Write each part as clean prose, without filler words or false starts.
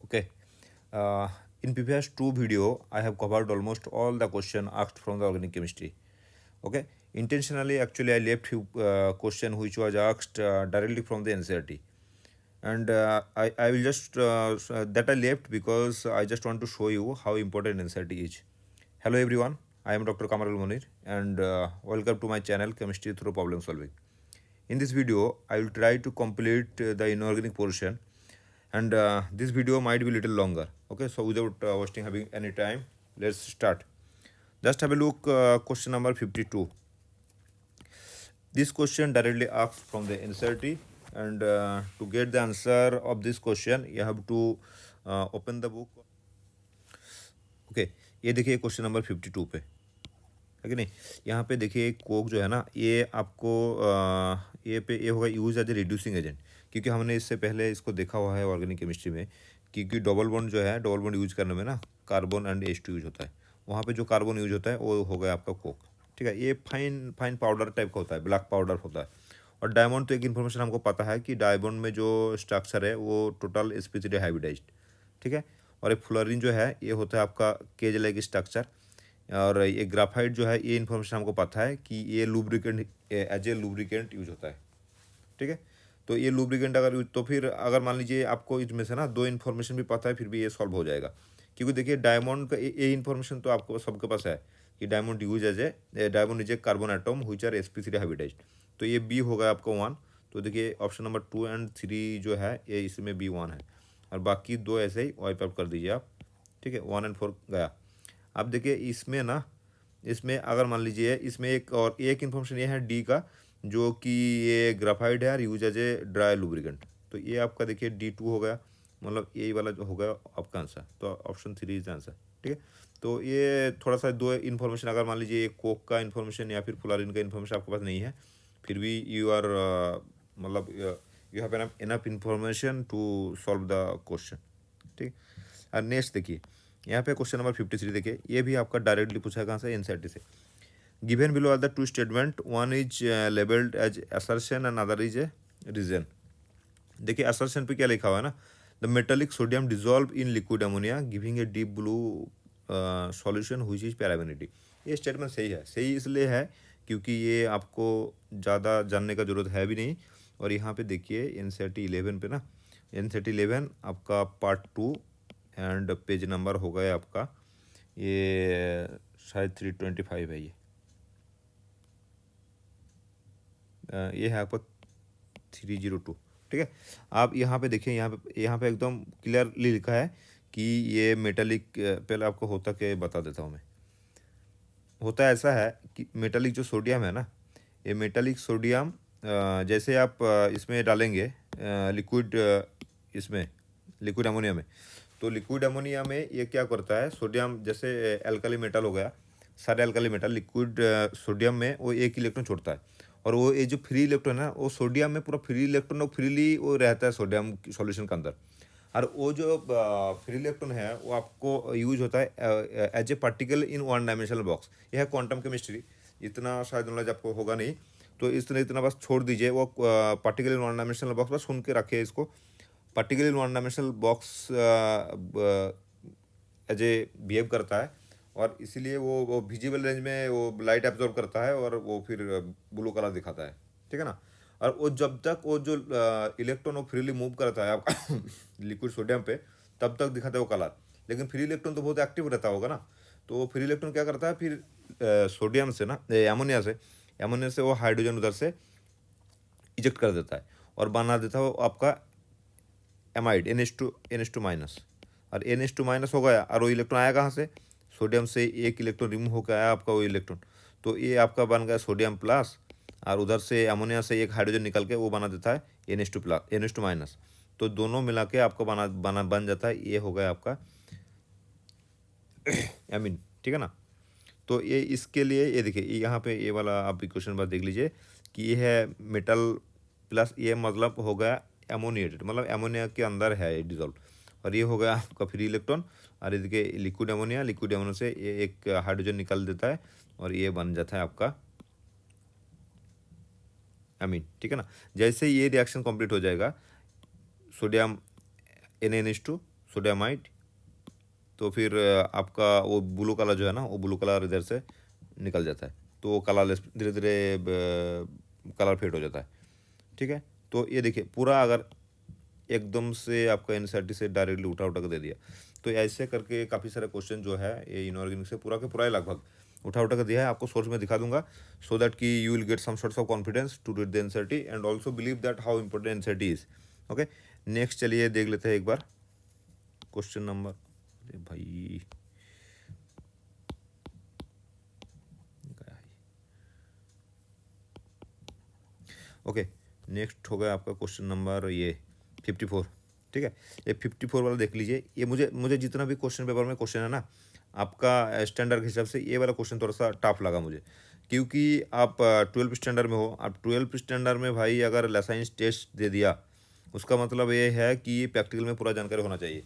Okay. In previous two video, I have covered almost all the question asked from the organic chemistry. Okay. Intentionally, actually, I left few question which was asked directly from the NCERT, and I will just that I left because I just want to show you how important NCERT is. Hello everyone, I am Dr. Kamal Munir, and welcome to my channel Chemistry Through Problem Solving. In this video, I will try to complete the inorganic portion, and this video might be little longer. Okay, so without wasting having any time, let's start. Just have a look, question number 52. This question directly asked from the NCERT, and to get the answer of this question, you have to open the book. Okay, ये देखिए question number 52 पे है कि नहीं। यहाँ पे देखिए Coke जो है ना, ये आपको ये होगा use as a reducing agent, क्योंकि हमने इससे पहले इसको देखा हुआ है ऑर्गेनिक केमिस्ट्री में, क्योंकि डबल बॉन्ड जो है, डबल बॉन्ड यूज करने में ना कार्बन एंड H2 यूज होता है। वहाँ पे जो कार्बन यूज होता है वो हो गया आपका कोक। ठीक है, ये फाइन फाइन पाउडर टाइप का होता है, ब्लैक पाउडर होता है। और डायमंड तो एक इन्फॉर्मेशन हमको पता है कि डायमंड में जो स्ट्रक्चर है वो टोटल sp3 हाइब्रिडाइज्ड। ठीक है, और एक फ्लोरीन जो है ये होता है आपका केज लाइक स्ट्रक्चर। और ये ग्राफाइट जो है, ये इन्फॉर्मेशन हमको पता है कि ये lubricant as a lubricant use होता है। ठीक है, तो ये लुब्रिकेंट अगर यूज, तो फिर अगर मान लीजिए आपको इसमें से ना दो इन्फॉर्मेशन भी पता है, फिर भी ये सॉल्व हो जाएगा। क्योंकि देखिए डायमंड का ये इन्फॉर्मेशन तो आपको सबके पास है कि diamond use as a diamond is a carbon atom which are sp3 hybridized. तो ये बी होगा आपका 1। तो देखिए ऑप्शन नंबर 2 एंड 3 जो है ये इसमें B1 है, और बाकी दो ऐसे ही वाइप आउट कर दीजिए आप। ठीक है, 1 एंड 4 गया। अब देखिए इसमें ना, इसमें अगर मान लीजिए इसमें एक इन्फॉर्मेशन ये है डी का, जो कि ये ग्राफाइट है और use as a dry lubricant. तो ये आपका देखिए D2 हो गया, मतलब यही वाला जो हो गया आपका आंसर। तो ऑप्शन 3 इज आंसर। ठीक है, तो ये थोड़ा सा दो इन्फॉर्मेशन, अगर मान लीजिए कोक का इन्फॉर्मेशन या फिर फ्लोरीन का इन्फॉर्मेशन आपके पास नहीं है, फिर भी यू आर मतलब you have enough information to solve the question. ठीक। और नेक्स्ट देखिए, यहाँ पे क्वेश्चन नंबर 53 देखिए, ये भी आपका डायरेक्टली पूछा है कहाँ से, एनसीईआरटी से। Given below are the two statement, one is labelled as assertion and other is a reason. देखिए असर्शन पे क्या लिखा हुआ है ना, the metallic sodium dissolve in liquid ammonia giving a deep blue solution which is paramagnetic. ये statement सही है। सही इसलिए है क्योंकि ये आपको ज़्यादा जानने का जरूरत है भी नहीं। और यहाँ पे देखिए एनसीईआरटी 11 पे ना, एनसीईआरटी 11 आपका पार्ट 2 एंड पेज नंबर हो गया आपका, ये शायद 325 है। ये है आपका 302। ठीक है, आप यहाँ पे देखिए, यहाँ पे एकदम क्लियरली लिखा है कि ये मेटालिक, पहले आपको होता क्या बता देता हूँ मैं। होता ऐसा है कि मेटालिक जो सोडियम है ना, ये मेटालिक सोडियम जैसे आप इसमें डालेंगे लिक्विड, इसमें लिक्विड अमोनिया में, तो लिक्विड अमोनिया में ये क्या करता है, सोडियम जैसे एल्कली मेटल हो गया, सारे एल्कली मेटल लिक्विड सोडियम में वो एक इलेक्ट्रॉन छोड़ता है। और वो ये जो फ्री इलेक्ट्रॉन है वो सोडियम में पूरा फ्री इलेक्ट्रॉन, वो फ्रीली वो रहता है सोडियम सॉल्यूशन के अंदर। और वो जो फ्री इलेक्ट्रॉन है वो आपको यूज होता है as a particle in one dimensional box. यह है क्वांटम केमिस्ट्री, इतना शायद नॉलेज आपको होगा नहीं, तो इतना बस छोड़ दीजिए। वो particle in one dimensional box बस सुन के रखिए इसको। Particle in one dimensional box as a behave करता है, और इसीलिए वो विजिबल रेंज में वो लाइट एब्जॉर्ब करता है और वो फिर ब्लू कलर दिखाता है। ठीक है ना। और वो जब तक वो जो इलेक्ट्रॉन वो फ्रीली मूव करता है आपका लिक्विड सोडियम पे, तब तक दिखाता है वो कलर। लेकिन फ्री इलेक्ट्रॉन तो बहुत एक्टिव रहता होगा ना, तो वो फ्री इलेक्ट्रॉन क्या करता है फिर सोडियम से ना, एमोनिया से वो हाइड्रोजन उधर से इजेक्ट कर देता है और बना देता है वो आपका एमाइड NH2 माइनस। और NH2 माइनस हो गया, और वो इलेक्ट्रॉन आया कहाँ से, सोडियम से एक इलेक्ट्रॉन रिमूव होकर आया आपका वो इलेक्ट्रॉन। तो ये आपका बन गया सोडियम प्लस, और उधर से अमोनिया से एक हाइड्रोजन निकल के वो बना देता है NH2 प्लस, NH2 माइनस। तो दोनों मिला के आपको बन जाता है, ये हो गया आपका एमीन। ठीक है ना। तो ये इसके लिए ये देखिए, यहाँ पे ये वाला आप इक्वेशन बस देख लीजिए कि ये है मेटल प्लस, ये मतलब हो गया एमोनिएटेड, मतलब एमोनिया के अंदर है ये डिजोल्व। और ये हो गया आपका फ्री इलेक्ट्रॉन, और ये देखिए लिक्विड अमोनिया से ये एक हाइड्रोजन निकल देता है और ये बन जाता है आपका एमीन। ठीक है ना। जैसे ये रिएक्शन कंप्लीट हो जाएगा, सोडियम NaNH2, सोडियमाइड, तो फिर आपका वो ब्लू कलर जो है ना, वो ब्लू कलर इधर से निकल जाता है, तो वो कलरलेस धीरे धीरे कलर फेड हो जाता है। ठीक है, तो ये देखिए पूरा अगर एकदम से आपका एनसीईआरटी से डायरेक्टली उठा उठा के दे दिया, तो ऐसे करके काफ़ी सारे क्वेश्चन जो है ये इनऑर्गेनिक से पूरा के पूरा ही लगभग उठा उठा के दिया है। आपको सोर्स में दिखा दूंगा, सो दैट कि you will get some sorts of confidence to read the NCERT and also believe that how important NCERT is. Okay, next चलिए देख लेते हैं एक बार क्वेश्चन नंबर, अरे भाई ओके, नेक्स्ट हो गया आपका क्वेश्चन नंबर ये 54। ठीक है, ये 54 वाला देख लीजिए। ये मुझे जितना भी क्वेश्चन पेपर में क्वेश्चन है ना, आपका स्टैंडर्ड के हिसाब से ये वाला क्वेश्चन थोड़ा सा टफ लगा मुझे, क्योंकि आप 12th स्टैंडर्ड में हो। आप 12th स्टैंडर्ड में भाई अगर लाइसेंस टेस्ट दे दिया, उसका मतलब ये है कि प्रैक्टिकल में पूरा जानकारी होना चाहिए।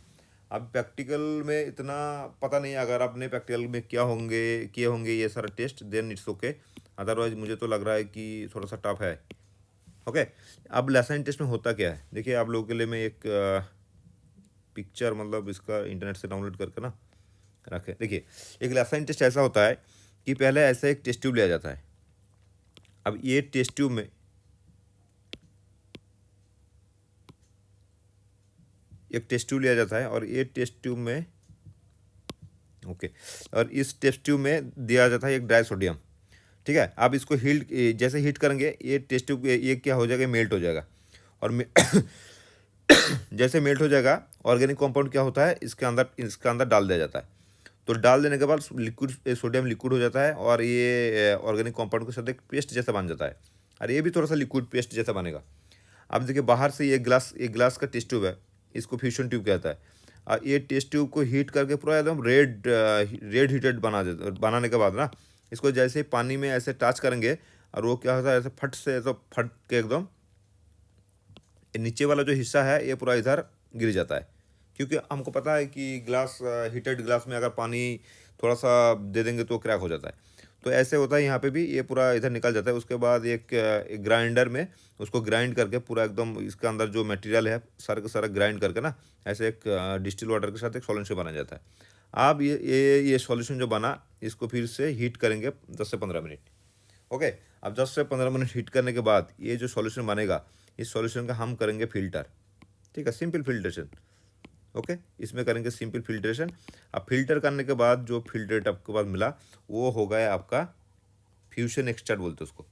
अब प्रैक्टिकल में इतना पता नहीं, अगर आपने प्रैक्टिकल में क्या होंगे किए होंगे ये सारा test, then it's okay. Otherwise मुझे तो लग रहा है कि थोड़ा सा टफ है। ओके, अब लेसन टेस्ट में होता क्या है, देखिए आप लोगों के लिए मैं एक पिक्चर मतलब इसका इंटरनेट से डाउनलोड करके ना रखें। देखिए एक लेसन टेस्ट ऐसा होता है कि पहले ऐसा एक टेस्ट ट्यूब लिया जाता है। अब ये टेस्ट ट्यूब में एक टेस्ट ट्यूब लिया जाता है, और ये टेस्ट ट्यूब में ओके, और इस टेस्ट ट्यूब में दिया जाता है एक ड्राई सोडियम। ठीक है, आप इसको हीट जैसे हीट करेंगे ये टेस्ट ट्यूब ये क्या हो जाएगा, मेल्ट हो जाएगा। और जैसे मेल्ट हो जाएगा, ऑर्गेनिक कंपाउंड क्या होता है इसके अंदर डाल दिया जाता है। तो डाल देने के बाद लिक्विड सोडियम लिक्विड हो जाता है, और ये ऑर्गेनिक कंपाउंड के साथ एक पेस्ट जैसा बन जाता है, और ये भी थोड़ा सा लिक्विड पेस्ट जैसा बनेगा। अब देखिए बाहर से ये ग्लास का टेस्ट ट्यूब है, इसको फ्यूजन ट्यूब कहता है। और ये टेस्ट ट्यूब को हीट करके पूरा एकदम रेड हीटेड बनाने के बाद ना, इसको जैसे पानी में ऐसे टच करेंगे, और वो क्या होता है ऐसे फट के एकदम नीचे वाला जो हिस्सा है ये पूरा इधर गिर जाता है। क्योंकि हमको पता है कि हीटेड ग्लास में अगर पानी थोड़ा सा दे देंगे तो क्रैक हो जाता है। तो ऐसे होता है यहाँ पे भी, ये पूरा इधर निकल जाता है। उसके बाद एक ग्राइंडर में उसको ग्राइंड करके पूरा एकदम इसके अंदर जो मटेरियल है सारा का सारा ग्राइंड करके ना, ऐसे एक डिस्टिल वाटर के साथ एक सॉल्यूशन बना जाता है। अब ये सॉल्यूशन जो बना, इसको फिर से हीट करेंगे 10 से 15 मिनट। ओके, अब 10 से 15 मिनट हीट करने के बाद ये जो सॉल्यूशन बनेगा, इस सॉल्यूशन का हम करेंगे फिल्टर। ठीक है, सिंपल फिल्ट्रेशन। ओके, इसमें करेंगे सिंपल फिल्ट्रेशन। अब फिल्टर करने के बाद जो फिल्ट्रेट आपके पास मिला, वो हो गया आपका फ्यूजन एक्सट्रैक्ट बोलते हैं उसको।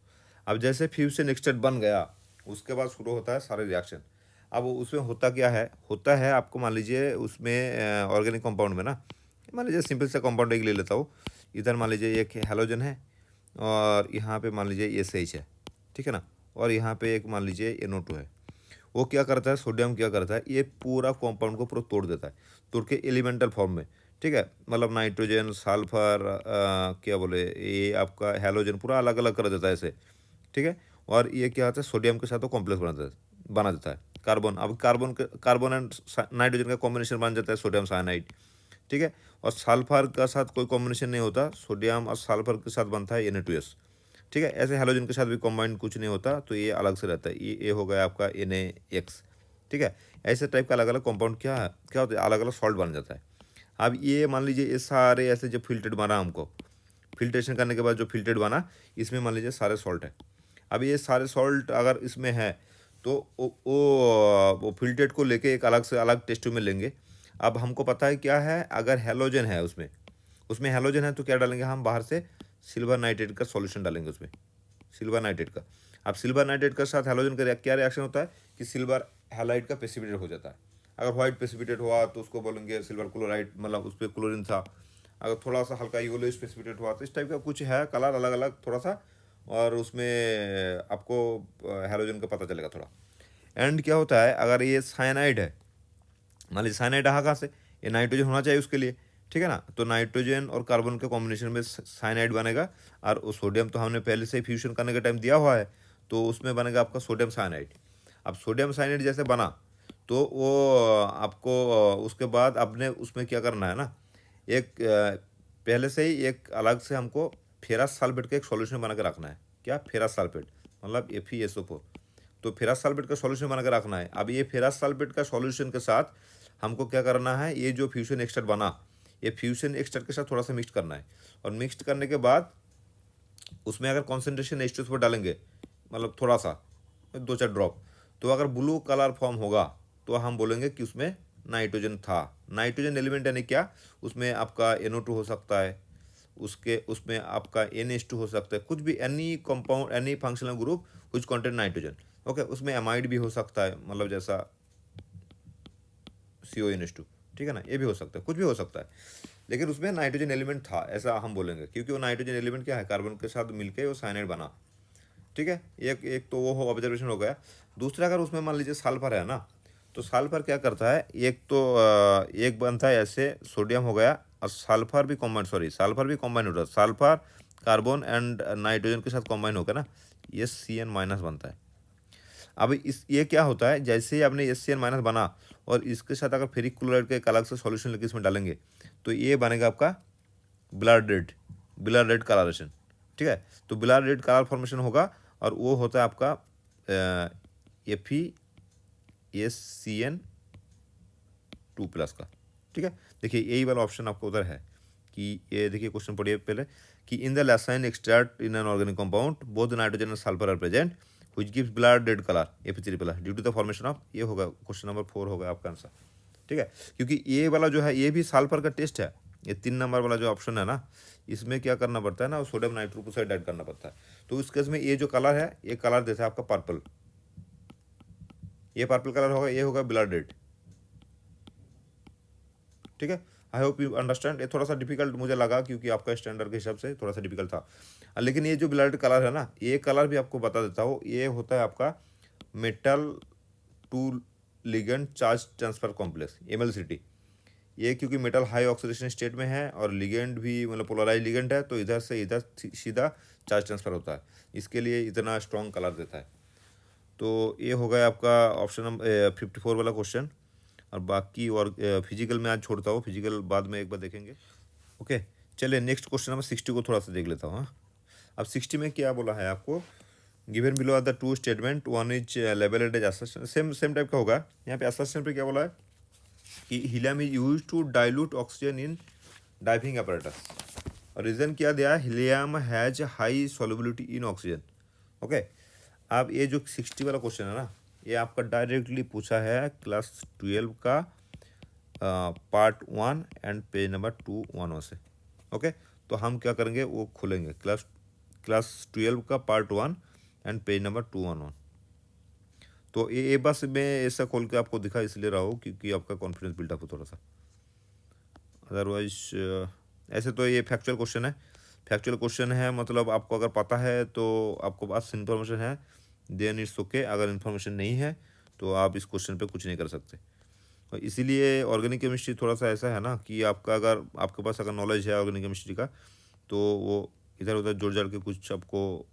अब जैसे फ्यूजन एक्सट्रैक्ट बन गया, उसके बाद शुरू होता है सारे रिएक्शन। अब उसमें होता क्या है, होता है आपको मान लीजिए उसमें ऑर्गेनिक कंपाउंड में ना, मान लीजिए सिंपल सा कंपाउंड एक ले लेता हूँ। इधर मान लीजिए एक हैलोजन है, और यहाँ पे मान लीजिए SH है। ठीक है ना, और यहाँ पे एक मान लीजिए NO2 है। वो क्या करता है, सोडियम क्या करता है, ये पूरा कंपाउंड को पूरा तोड़ देता है, तोड़ के एलिमेंटल फॉर्म में। ठीक है, मतलब नाइट्रोजन, सल्फर, क्या बोले, ये आपका हैलोजन पूरा अलग अलग कर देता है ऐसे। ठीक है, और ये क्या होता है, सोडियम के साथ वो कॉम्प्लेक्स बना देता है कार्बन। अब कार्बन एंड नाइट्रोजन का कॉम्बिनेशन बन जाता है सोडियम साइनाइड। ठीक है, और सल्फर का साथ कोई कॉम्बिनेशन नहीं होता, सोडियम और सल्फर के साथ बनता है Na2S। ठीक है, ऐसे हैलोजन के साथ भी कॉम्बाइंड कुछ नहीं होता, तो ये अलग से रहता है। ये हो गया आपका NaX। ठीक है, ऐसे टाइप का अलग अलग कॉम्पाउंड क्या होता है, अलग अलग सॉल्ट बन जाता है। अब ये मान लीजिए ये सारे ऐसे जो फिल्टर्ड बना, हमको फिल्ट्रेशन करने के बाद जो फिल्टर्ड बना, इसमें मान लीजिए सारे सॉल्ट है। अब ये सारे सॉल्ट अगर इसमें है, तो वो फिल्टर्ड को लेके एक अलग से अलग टेस्ट में लेंगे। अब हमको पता है क्या है, अगर हैलोजन है उसमें हैलोजन है, तो क्या डालेंगे हम बाहर से, सिल्वर नाइट्रेट का सॉल्यूशन डालेंगे उसमें, सिल्वर नाइट्रेट का। अब सिल्वर नाइट्रेट के साथ हैलोजन का क्या रिएक्शन होता है कि सिल्वर हैलाइड का प्रेसिपिटेट हो जाता है। अगर व्हाइट प्रेसिपिटेट हुआ तो उसको बोलेंगे सिल्वर क्लोराइड, मतलब उस पर क्लोरीन था। अगर थोड़ा सा हल्का येलोइश प्रेसिपिटेट हुआ, तो इस टाइप का कुछ है कलर अलग अलग थोड़ा सा, और उसमें आपको हैलोजन का पता चलेगा थोड़ा। एंड क्या होता है, अगर ये साइनाइड है, मान लीजिए साइनाइड कहाँ से, ये नाइट्रोजन होना चाहिए उसके लिए। ठीक है ना, तो नाइट्रोजन और कार्बन के कॉम्बिनेशन में साइनाइड बनेगा, और वो सोडियम तो हमने पहले से ही फ्यूजन करने के टाइम दिया हुआ है, तो उसमें बनेगा आपका सोडियम साइनाइड। अब सोडियम साइनाइड जैसे बना, तो वो आपको उसके बाद अपने उसमें क्या करना है ना, एक पहले से ही एक अलग से हमको फेरस सल्फेट का एक सॉल्यूशन बना के रखना है। क्या, फेरस सल्फेट मतलब FeSO4। तो फेरस सल्फेट का सॉल्यूशन बना के रखना है। अब ये फेरस सल्फेट का सॉल्यूशन के साथ हमको क्या करना है, ये जो फ्यूजन एक्सटर बना, ये फ्यूजन एक्सटर के साथ थोड़ा सा मिक्स करना है, और मिक्स करने के बाद उसमें अगर कॉन्सेंट्रेशन H2 पर डालेंगे, मतलब थोड़ा सा 2-4 ड्रॉप, तो अगर ब्लू कलर फॉर्म होगा तो हम बोलेंगे कि उसमें नाइट्रोजन था। नाइट्रोजन एलिमेंट यानी क्या, उसमें आपका NO2 हो सकता है, उसमें आपका NH2 हो सकता है, कुछ भी, any compound, any functional group which contain nitrogen. Okay, उसमें एमाइड भी हो सकता है, मतलब जैसा CONH2, ठीक है ना, ये भी हो सकता है, कुछ भी हो सकता है, लेकिन उसमें नाइट्रोजन एलिमेंट था, ऐसा हम बोलेंगे, क्योंकि वो नाइट्रोजन एलिमेंट क्या है, कार्बन के साथ मिलकर वो साइनाइड बना। ठीक है, एक तो वो हो ऑब्जर्वेशन हो गया। दूसरा, अगर उसमें मान लीजिए सल्फर है ना, तो सल्फर क्या करता है, एक तो एक बनता है ऐसे, सोडियम हो गया, और सल्फर भी कॉम्बाइन, सॉरी सल्फर भी कॉम्बाइन होता है, सल्फर कार्बन एंड नाइट्रोजन के साथ कॉम्बाइन होकर ना ये CN- बनता है। अब ये क्या होता है, जैसे ही आपने CN- बना और इसके साथ अगर फेरिक क्लोराइड का एक अलग से सॉल्यूशन लेके इसमें डालेंगे, तो ये बनेगा आपका ब्लड रेड कलरेशन। ठीक है, तो ब्लड रेड कलर फॉर्मेशन होगा, और वो होता है आपका FeSCN2+ का। ठीक है, देखिए यही वाला ऑप्शन आपको उधर है कि ये देखिए क्वेश्चन पढ़िए पहले कि in the Lassaigne extract in an organic compound both nitrogen and sulphur are present which gives blood red colour Fe3+ due to the formation of, ये होगा क्वेश्चन नंबर 4 होगा आपका आंसर। ठीक है, क्योंकि ये वाला जो है ये भी सल्फर का टेस्ट है, ये 3 नंबर वाला जो ऑप्शन है ना, इसमें क्या करना पड़ता है ना, सोडियम नाइट्रोक्साइड ऐड करना पड़ता है। तो इस केस में ये जो कलर है, ये कलर देता है आपका पर्पल, ये पर्पल कलर होगा, ये होगा ब्लड रेड। ठीक है, आई होप यू अंडरस्टैंड। ये थोड़ा सा डिफिकल्ट मुझे लगा क्योंकि आपका स्टैंडर्ड के हिसाब से थोड़ा सा डिफिकल्ट था, लेकिन ये जो ब्लड कलर है ना, ये कलर भी आपको बता देता हूँ, ये होता है आपका metal to ligand charge transfer complex, MLCT। ये क्योंकि मेटल हाई ऑक्सीडेशन स्टेट में है और लिगेंड भी मतलब पोलराइज लिगेंड है, तो इधर से इधर सीधा चार्ज ट्रांसफर होता है, इसके लिए इतना स्ट्रॉन्ग कलर देता है। तो ये हो गया आपका ऑप्शन नंबर 54 वाला क्वेश्चन। और बाकी और फिजिकल में आज छोड़ता हूँ, फिजिकल बाद में एक बार देखेंगे। ओके, चलिए नेक्स्ट क्वेश्चन नंबर 60 को थोड़ा सा देख लेता हूँ। अब 60 में क्या बोला है आपको, given below are the 2 statement, one is labelled as assertion, same type का होगा। यहाँ पे असर्शन पे क्या बोला है कि helium is use to dilute oxygen in diving apparatus, और रीज़न क्या दिया है, helium has high solubility in oxygen. Okay, अब ये जो 60 वाला क्वेश्चन है ना, ये आपका डायरेक्टली पूछा है क्लास 12 का पार्ट 1 एंड पेज नंबर 211 से। ओके, तो हम क्या करेंगे, वो खोलेंगे क्लास 12 का पार्ट 1 एंड पेज नंबर 211। तो ये बस मैं ऐसा खोल के आपको दिखा इसलिए रहा हूँ क्योंकि आपका कॉन्फिडेंस बिल्डअप हो थोड़ा सा, अदरवाइज ऐसे तो ये फैक्चुअल क्वेश्चन है। फैक्चुअल क्वेश्चन है मतलब आपको अगर पता है तो आपको पास इन्फॉर्मेशन है, देन इट्स ओके। अगर इन्फॉर्मेशन नहीं है तो आप इस क्वेश्चन पे कुछ नहीं कर सकते। और इसीलिए ऑर्गेनिक केमिस्ट्री थोड़ा सा ऐसा है ना कि आपका अगर आपके पास अगर नॉलेज है ऑर्गेनिक केमिस्ट्री का, तो वो इधर उधर जोड़ जाड़ के कुछ आपको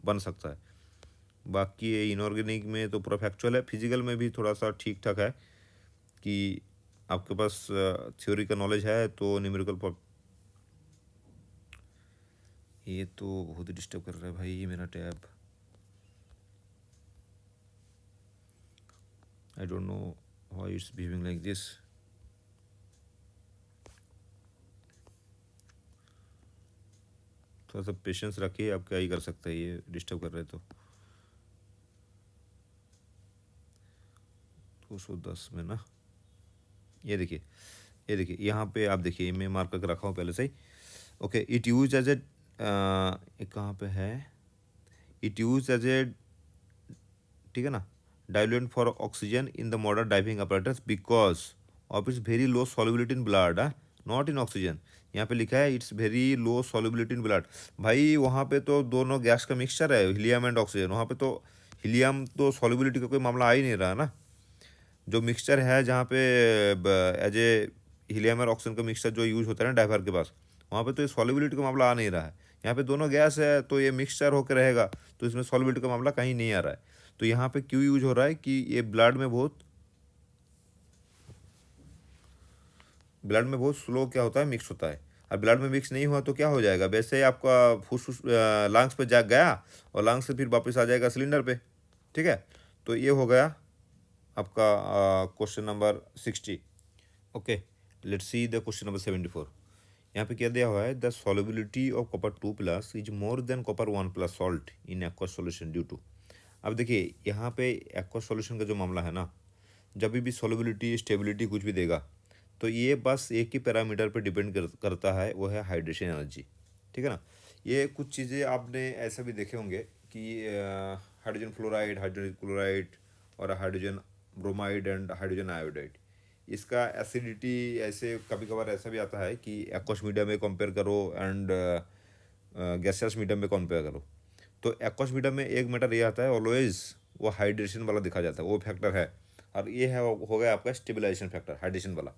बन सकता है। बाकी ये इनऑर्गेनिक में तो पूरा फैक्चुअल है। फिजिकल में भी थोड़ा सा ठीक ठाक है कि आपके पास थ्योरी का नॉलेज है तो न्यूमेरिकल। ये तो बहुत डिस्टर्ब कर रहा है भाई ये मेरा tab, I don't know why it's behaving like this. थोड़ा सा पेशेंस रखिए, आप क्या ही कर सकते हैं, ये डिस्टर्ब कर रहे तो 210 में ना, ये देखिए यहाँ पे आप देखिए, मैं मार्क करके रखा हूँ पहले से ही। Okay, it use as a कहाँ पे है, इट यूज एज ए, ठीक है ना, diluent for oxygen in the modern diving apparatus because of its very low solubility in blood, not in oxygen. यहाँ पे लिखा है it's very low solubility in blood. भाई वहाँ पे तो दोनों गैस का मिक्सचर है, हीलियम एंड ऑक्सीजन। वहाँ पे तो हीलियम तो सॉल्युबिलिटी का कोई मामला आ ही नहीं रहा ना। जो मिक्सचर है जहाँ पे एज ए हीलियम और ऑक्सीजन का मिक्सचर जो यूज होता है ना डाइवर के पास, वहाँ पे तो ये सॉल्युबिलिटी का मामला आ नहीं रहा है। यहाँ पे दोनों गैस है तो ये मिक्सचर होकर रहेगा, तो इसमें सॉल्युबिलिटी का मामला कहीं नहीं आ रहा है। तो यहाँ पे क्यों यूज हो रहा है कि ये ब्लड में बहुत स्लो क्या होता है, मिक्स होता है। और ब्लड में मिक्स नहीं हुआ तो क्या हो जाएगा, वैसे ही आपका फुसफुस लंग्स पे जा गया और लंग्स से फिर वापस आ जाएगा सिलेंडर पे। ठीक है, तो ये हो गया आपका question number 60। Okay, let's see the question number 74। यहाँ पे क्या दिया हुआ है, the solubility of copper 2+ is more than copper 1+ salt in aqua solution due to. अब देखिए यहाँ पे एक्वा सॉल्यूशन का जो मामला है ना, जब भी सॉल्युबिलिटी स्टेबिलिटी कुछ भी देगा तो ये बस एक ही पैरामीटर पे डिपेंड करता है, वो है हाइड्रेशन एनर्जी। ठीक है ना। ये कुछ चीज़ें आपने ऐसा भी देखे होंगे कि हाइड्रोजन फ्लोराइड, हाइड्रोजन क्लोराइड और hydrogen bromide and hydrogen iodide, इसका एसिडिटी ऐसे कभी कभार ऐसा भी आता है कि एक्वस मीडियम में कंपेयर करो एंड गैसियस मीडियम में कंपेयर करो। तो एक्वस मीडियम में एक मैटर ये आता है ऑलवेज, वो हाइड्रेशन वाला दिखा जाता है, वो फैक्टर है। और ये है हो गया आपका स्टेबलाइजेशन फैक्टर, हाइड्रेशन वाला।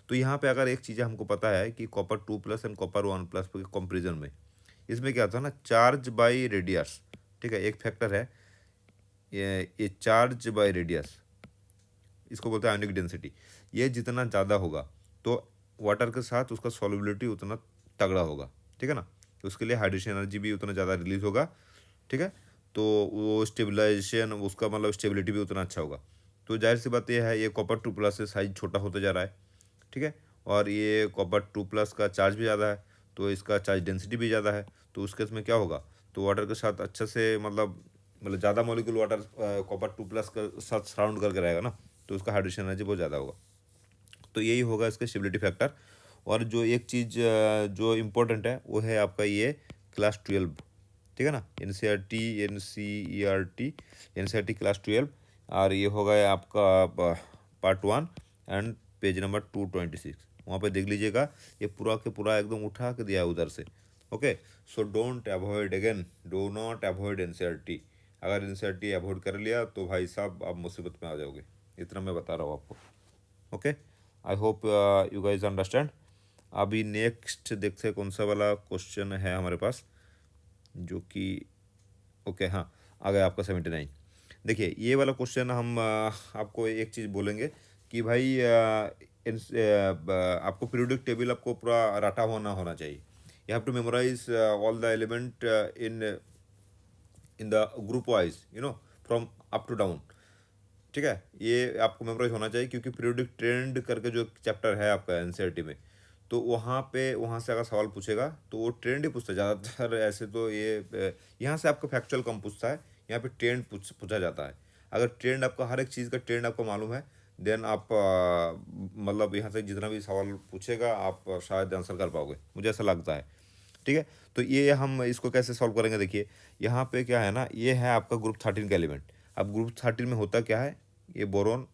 तो यहाँ पे अगर एक चीज़ हमको पता है कि कॉपर 2+ एंड कॉपर 1+ के कंपेरिजन में इसमें क्या होता है ना, चार्ज बाई रेडियस। ठीक है, एक फैक्टर है ये चार्ज बाई रेडियस, इसको बोलते हैं आयोनिक डेंसिटी। ये जितना ज़्यादा होगा तो वाटर के साथ उसका सॉल्युबिलिटी उतना तगड़ा होगा। ठीक है ना। तो उसके लिए हाइड्रेशन एनर्जी भी उतना ज़्यादा रिलीज होगा। ठीक है। तो वो स्टेबलाइजेशन, उसका मतलब स्टेबिलिटी भी उतना अच्छा होगा। तो जाहिर सी बात यह है, ये कॉपर 2+ से साइज छोटा होता जा रहा है। ठीक है। और ये कॉपर 2+ का चार्ज भी ज़्यादा है, तो इसका चार्ज डेंसिटी भी ज़्यादा है। तो उस केस में क्या होगा, तो वाटर के साथ अच्छे से मतलब ज़्यादा मॉलिक्यूल वाटर कॉपर 2+ के साथ सराउंड करके रहेगा ना, तो उसका हाइड्रेशन एनर्जी बहुत ज़्यादा होगा। तो यही होगा इसका स्टेबिलिटी फैक्टर। और जो एक चीज़ जो इम्पोर्टेंट है वो है आपका ये क्लास 12। ठीक है ना, N C R T class 12। और ये होगा आपका पार्ट 1 एंड पेज नंबर 226। वहाँ पे देख लीजिएगा, ये पूरा के पूरा एकदम उठा के दिया है उधर से। Okay, so don't avoid, again do not avoid N C R T. अगर N C R T avoid कर लिया तो भाई साहब आप मुसीबत में आ जाओगे, इतना मैं बता रहा हूँ आपको। Okay, I hope you guys understand. अभी नेक्स्ट देखते हैं कौन सा वाला क्वेश्चन है हमारे पास, जो कि ओके हाँ, आ गया आपका 79। देखिए ये वाला क्वेश्चन हम आपको एक चीज़ बोलेंगे कि भाई आपको पीरियोडिक टेबल आपको पूरा रटा होना चाहिए। You have to memorise all the element in the group wise, from up to down. ठीक है, ये आपको मेमोराइज होना चाहिए, क्योंकि पीरियोडिक ट्रेंड करके जो चैप्टर है आपका एनसीईआरटी में, तो वहाँ से अगर सवाल पूछेगा तो वो ट्रेंड ही पूछता है ज़्यादातर। ऐसे तो ये यहाँ से आपका फैक्चुअल कम पूछता है, यहाँ पे ट्रेंड पूछा जाता है। अगर ट्रेंड आपका, हर एक चीज़ का ट्रेंड आपको मालूम है, देन आप मतलब यहाँ से जितना भी सवाल पूछेगा आप शायद आंसर कर पाओगे, मुझे ऐसा लगता है। ठीक है। तो ये हम इसको कैसे सॉल्व करेंगे, देखिए यहाँ पे क्या है ना, ये है आपका ग्रुप 13 का एलिमेंट। अब ग्रुप 13 में होता क्या है, ये बोरोन,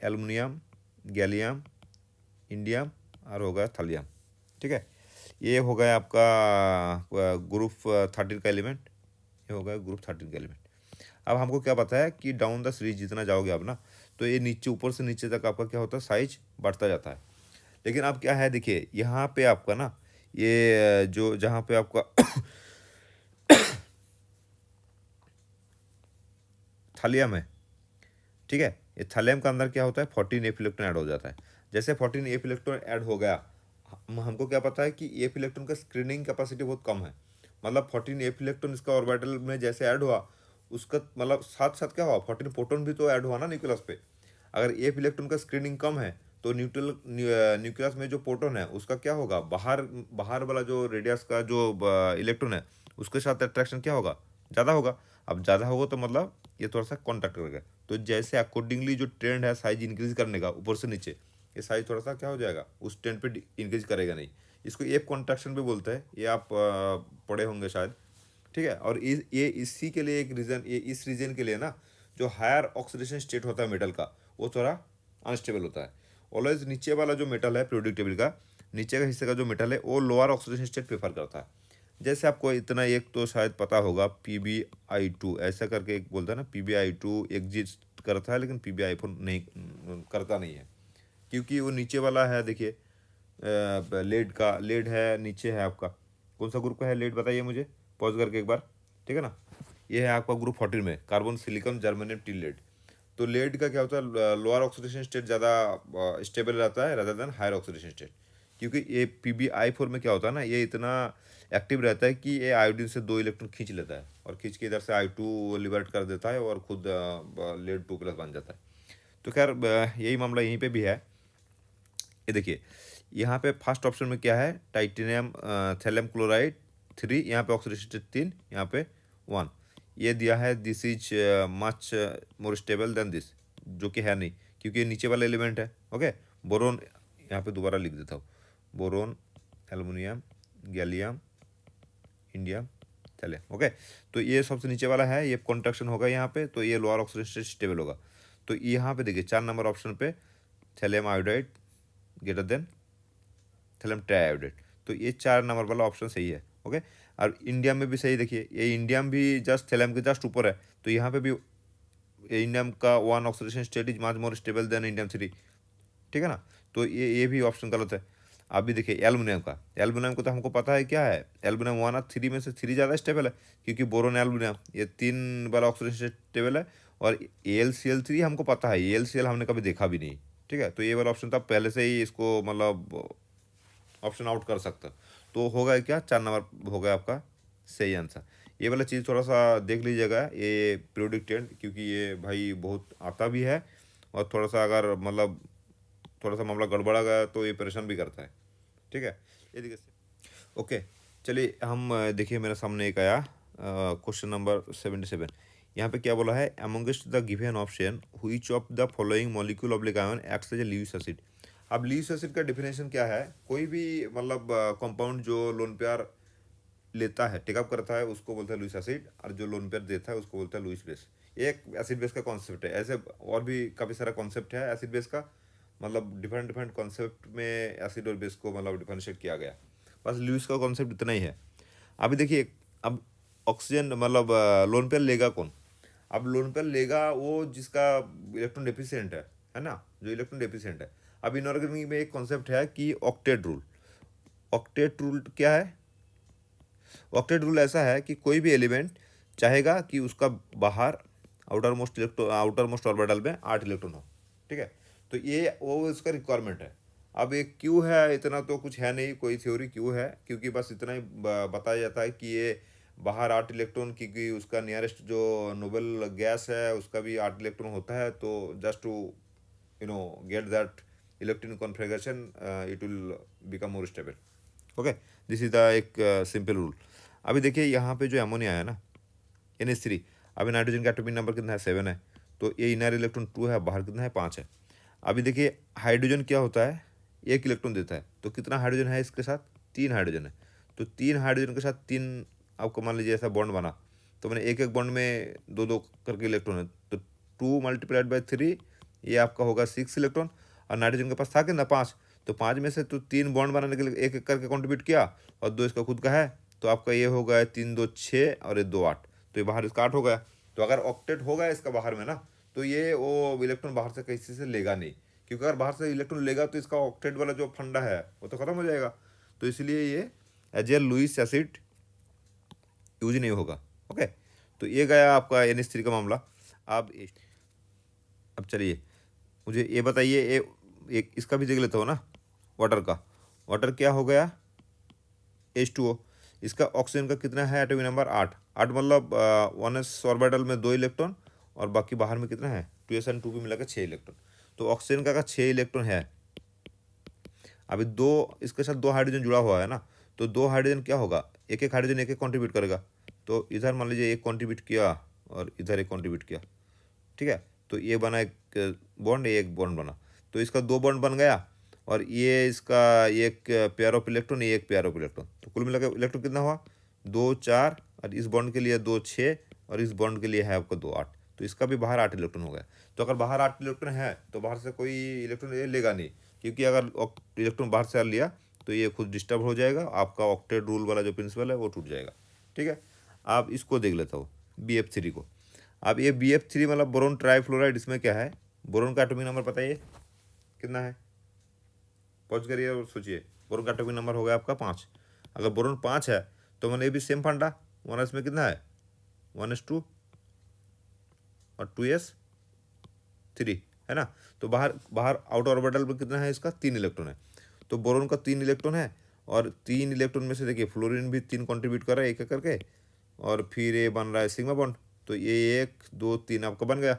एल्युमिनियम, गैलियम, इंडियम और हो गया थलियम। ठीक है, ये हो गया आपका ग्रुप 13 का एलिमेंट, ये हो गया ग्रुप 13 का एलिमेंट। अब हमको क्या पता है कि डाउन द सीरीज जितना जाओगे आप ना, तो ये नीचे, ऊपर से नीचे तक आपका क्या होता है, साइज बढ़ता जाता है। लेकिन अब क्या है, देखिए यहाँ पे आपका ना, ये जो जहाँ पे आपका थालियम है, ठीक है, ये थालियम का अंदर क्या होता है, 14 इलेक्ट्रॉन ऐड हो जाता है। जैसे 14 इलेक्ट्रॉन ऐड हो गया, हमको क्या पता है कि इलेक्ट्रॉन का स्क्रीनिंग कैपेसिटी बहुत कम है। मतलब 14 इलेक्ट्रॉन इसका ऑर्बिटल में जैसे ऐड हुआ, उसका मतलब साथ साथ क्या हुआ, 14 प्रोटॉन भी तो ऐड हुआ ना न्यूक्लियस पे। अगर इलेक्ट्रॉन का स्क्रीनिंग कम है तो न्यूक्लियस में जो प्रोटॉन है उसका क्या होगा, बाहर बाहर वाला जो रेडियस का जो इलेक्ट्रॉन है उसके साथ अट्रैक्शन क्या होगा, ज़्यादा होगा। अब ज़्यादा होगा तो मतलब ये थोड़ा सा कॉन्टैक्ट करेगा। तो जैसे अकॉर्डिंगली जो ट्रेंड है साइज इंक्रीज करने का ऊपर से नीचे, ये साइज थोड़ा सा क्या हो जाएगा, उस ट्रेंड पे इंक्रीज करेगा नहीं। इसको एफ कॉन्ट्रैक्शन भी बोलते हैं, ये आप पढ़े होंगे शायद। ठीक है। और ये इसी के लिए एक रीज़न, ये इस रीजन के लिए ना, जो हायर ऑक्सीडेशन स्टेट होता है मेटल का, वो थोड़ा अनस्टेबल होता है। ऑलवेज नीचे वाला जो मेटल है पीरियोडिक टेबल का, नीचे का हिस्से का जो मेटल है वो लोअर ऑक्सीडेशन स्टेट प्रेफर करता है। जैसे आपको इतना एक तो शायद पता होगा, PbI2 ऐसा करके एक बोलता है ना, PbI2 एग्जिस्ट करता है, लेकिन PbI4 नहीं करता नहीं है, क्योंकि वो नीचे वाला है। देखिए लेड है, नीचे है आपका, कौन सा ग्रुप का है लेड, बताइए मुझे पॉज करके एक बार। ठीक है ना, ये है आपका ग्रुप 14 में, carbon, silicon, germanium, till lead. तो लेड का क्या होता है, लोअर ऑक्सीडेशन स्टेट ज़्यादा स्टेबल रहता है rather than higher oxidation state. क्योंकि ये PbI4 में क्या होता है ना, ये इतना एक्टिव रहता है कि ये आयोडीन से 2 इलेक्ट्रॉन खींच लेता है, और खींच के इधर से I2 लिबरेट कर देता है, और खुद लेड 2+ बन जाता है। तो खैर यही मामला यहीं पे भी है। ये देखिए यहाँ पे फर्स्ट ऑप्शन में क्या है, टाइटेनियम थैलियम क्लोराइड 3, यहाँ पे ऑक्सीडेशन स्टेट 3, यहाँ पे 1, ये दिया है this is much more stable then this, जो कि है नहीं क्योंकि ये नीचे वाला एलिमेंट है। ओके, बोरोन यहाँ पे दोबारा लिख देता हूँ, boron, aluminium, gallium, indium, thallium. Okay, तो ये सबसे नीचे वाला है, ये कॉन्ट्रैक्शन होगा यहाँ पे, तो ये लोअर ऑक्सीडेशन स्टेट स्टेबल होगा। तो यहाँ पे देखिए 4 नंबर ऑप्शन पे thallium iodide greater than thallium triiodide, तो ये 4 नंबर वाला ऑप्शन सही है। ओके, और इंडियम में भी सही, देखिए ये इंडियम भी जस्ट थैलियम के जस्ट ऊपर है, तो यहाँ पे भी इंडियम का 1 oxidation state is much more stable then indium 3, ठीक है ना। तो ये भी ऑप्शन गलत है। आप भी देखिए एल्युमिनियम का, एल्युमिनियम को तो हमको पता है क्या है, एल्युमिनियम 1 और 3 में से 3 ज़्यादा स्टेबल है, क्योंकि बोरोन एल्युमिनियम ये 3 वाला ऑक्सीडेशन स्टेबल है, और AlCl3 हमको पता है, AlCl हमने कभी देखा भी नहीं, ठीक है। तो ये वाला ऑप्शन था पहले से ही, इसको मतलब ऑप्शन आउट कर सकता, तो होगा क्या, 4 नंबर हो गया आपका सही आंसर। ये वाला चीज़ थोड़ा सा देख लीजिएगा, ये पीरियोडिक टेबल, क्योंकि ये भाई बहुत आता भी है, और थोड़ा सा अगर मतलब थोड़ा सा मामला गड़बड़ा गया तो ये परेशान भी करता है, ठीक है। ये देखिए, ओके, चलिए हम देखिए मेरे सामने एक आया क्वेश्चन नंबर 77। यहाँ पे क्या बोला है, amongst the given option which of the following molecule of ion acts as a Lewis acid. अब ल्यूइस एसिड का डिफिनेशन क्या है, कोई भी मतलब कंपाउंड जो लोन पेयर लेता है, टेकअप करता है, उसको बोलता है लुइस एसिड, और जो लोन पेयर देता है उसको बोलता है लुइस बेस। ये एक एसिड बेस का कॉन्सेप्ट है, ऐसे और भी काफ़ी सारा कॉन्सेप्ट है एसिड बेस का, मतलब डिफरेंट डिफरेंट कॉन्सेप्ट में एसिड और बेस को मतलब डिफरेंशिएट किया गया, बस लुइस का कॉन्सेप्ट इतना ही है। अभी देखिए, अब ऑक्सीजन मतलब लोन पेयर लेगा कौन, अब लोन पेयर लेगा वो जिसका इलेक्ट्रॉन डेफिशिएंट है ना, जो इलेक्ट्रॉन डेफिशिएंट है। अब इनऑर्गेनिक में एक कॉन्सेप्ट है कि ऑक्टेट रूल। ऑक्टेट रूल क्या है, ऑक्टेट रूल ऐसा है कि कोई भी एलिमेंट चाहेगा कि उसका बाहर आउटर मोस्ट ऑर्बिटल में 8 इलेक्ट्रॉन हो, ठीक है। तो ये वो इसका रिक्वायरमेंट है। अब ये क्यों है, इतना तो कुछ है नहीं कोई थ्योरी क्यों है, क्योंकि बस इतना ही बताया जाता है कि ये बाहर 8 इलेक्ट्रॉन, क्योंकि उसका नियरेस्ट जो नोबल गैस है उसका भी 8 इलेक्ट्रॉन होता है, तो just to get that electron configuration it will become more stable. Okay, this is the एक सिंपल रूल। अभी देखिए यहाँ पे जो अमोनिया है ना, NH3, अभी नाइट्रोजन का एटॉमिक नंबर कितना है, 7 है, तो ये इनर इलेक्ट्रॉन 2 है, बाहर कितना है, 5 है। अभी देखिए हाइड्रोजन क्या होता है, 1 इलेक्ट्रॉन देता है, तो कितना हाइड्रोजन है इसके साथ, 3 हाइड्रोजन है, तो 3 हाइड्रोजन के साथ 3 आपको मान लीजिए ऐसा बॉन्ड बना, तो मैंने एक एक बॉन्ड में 2 2 करके इलेक्ट्रॉन है, तो 2 × 3 ये आपका होगा 6 इलेक्ट्रॉन, और नाइट्रोजन के पास था कितना, 5, तो 5 में से तो 3 बॉन्ड बनाने के लिए एक एक करके कॉन्ट्रीब्यूट किया, और 2 इसका खुद का है, तो आपका ये हो गया 3 2 6 और ये 2 8, तो ये बाहर इसका 8 हो गया। तो अगर ऑक्टेट होगा इसका बाहर में ना, तो ये वो इलेक्ट्रॉन बाहर से किसी से लेगा नहीं, क्योंकि अगर बाहर से इलेक्ट्रॉन लेगा तो इसका ऑक्टेट वाला जो फंडा है वो तो खत्म हो जाएगा, तो इसलिए ये as a Lewis acid use नहीं होगा। ओके, तो ये गया आपका NH3 का मामला। अब चलिए मुझे ये बताइए, एक इसका भी देख लेता हो ना, वाटर का, वाटर क्या हो गया, H2O, इसका ऑक्सीजन का कितना है एटॉमिक नंबर, 8, मतलब 1s ऑर्बिटल में 2 इलेक्ट्रॉन, और बाकी बाहर में कितना है, 2s और 2p मिलाकर 6 इलेक्ट्रॉन, तो ऑक्सीजन का 6 इलेक्ट्रॉन है। अभी 2 इसके साथ 2 हाइड्रोजन जुड़ा हुआ है ना, तो 2 हाइड्रोजन क्या होगा, एक एक हाइड्रोजन एक एक कॉन्ट्रीब्यूट करेगा, तो इधर मान लीजिए एक कॉन्ट्रीब्यूट किया और इधर एक कॉन्ट्रीब्यूट किया, ठीक है, तो ये बना एक बॉन्ड, ये एक बॉन्ड बना, तो इसका 2 बॉन्ड बन गया, और ये इसका एक पेयर ऑफ इलेक्ट्रॉन, ये एक पेयर ऑफ इलेक्ट्रॉन, तो कुल मिलाकर इलेक्ट्रॉन कितना हुआ, 2 4, और इस बॉन्ड के लिए 2 6, और इस बॉन्ड के लिए है आपको 2 8, तो इसका भी बाहर 8 इलेक्ट्रॉन हो गया। तो अगर बाहर 8 इलेक्ट्रॉन है तो बाहर से कोई इलेक्ट्रॉन ये लेगा नहीं, क्योंकि अगर इलेक्ट्रॉन बाहर से लिया तो ये खुद डिस्टर्ब हो जाएगा, आपका ऑक्टेट रूल वाला जो प्रिंसिपल है वो टूट जाएगा, ठीक है। आप इसको देख लेता हो BF3 को। अब ये BF3 मतलब बोरोन ट्राईफ्लोराइड, इसमें क्या है, बोरोन का एटॉमिक नंबर बताइए कितना है, पहुँच करिए और सोचिए, बोरोन का एटॉमिक नंबर हो गया आपका 5। अगर बोरोन 5 है तो मैंने ये भी सेम फंडा, 1s में कितना है, 1s2 और 2s3 है ना, तो बाहर बाहर आउटर ऑर्बिटल में कितना है, इसका 3 इलेक्ट्रॉन है, तो बोरोन का 3 इलेक्ट्रॉन है, और 3 इलेक्ट्रॉन में से देखिए फ्लोरीन भी 3 कंट्रीब्यूट कर रहा है एक एक करके, और फिर ये बन रहा है सिग्मा बॉन्ड, तो ये 1 2 3 आपका बन गया,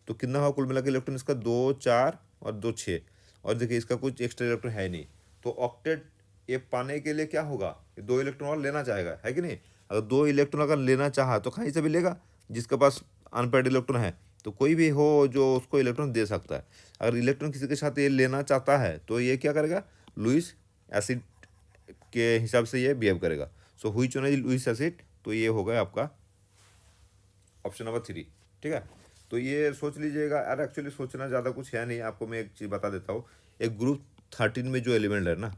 तो कितना हुआ कुल मिला के इलेक्ट्रॉन इसका, 2 4 और 2 6, और देखिए इसका कुछ एक्स्ट्रा इलेक्ट्रॉन है नहीं, तो ऑक्टेट ये पाने के लिए क्या होगा, ये 2 इलेक्ट्रॉन और लेना चाहेगा, है कि नहीं। अगर 2 इलेक्ट्रॉन अगर लेना चाहा तो कहीं से भी लेगा, जिसके पास अनपेड इलेक्ट्रॉन है तो कोई भी हो जो उसको इलेक्ट्रॉन दे सकता है। अगर इलेक्ट्रॉन किसी के साथ ये लेना चाहता है तो ये क्या करेगा, लुईस एसिड के हिसाब से ये बिहेव करेगा। So which one is Lewis acid, तो ये होगा आपका ऑप्शन नंबर 3। ठीक है, तो ये सोच लीजिएगा। अरे एक्चुअली सोचना ज़्यादा कुछ है नहीं, आपको मैं एक चीज़ बता देता हूँ। एक ग्रुप 13 में जो एलिमेंट है ना,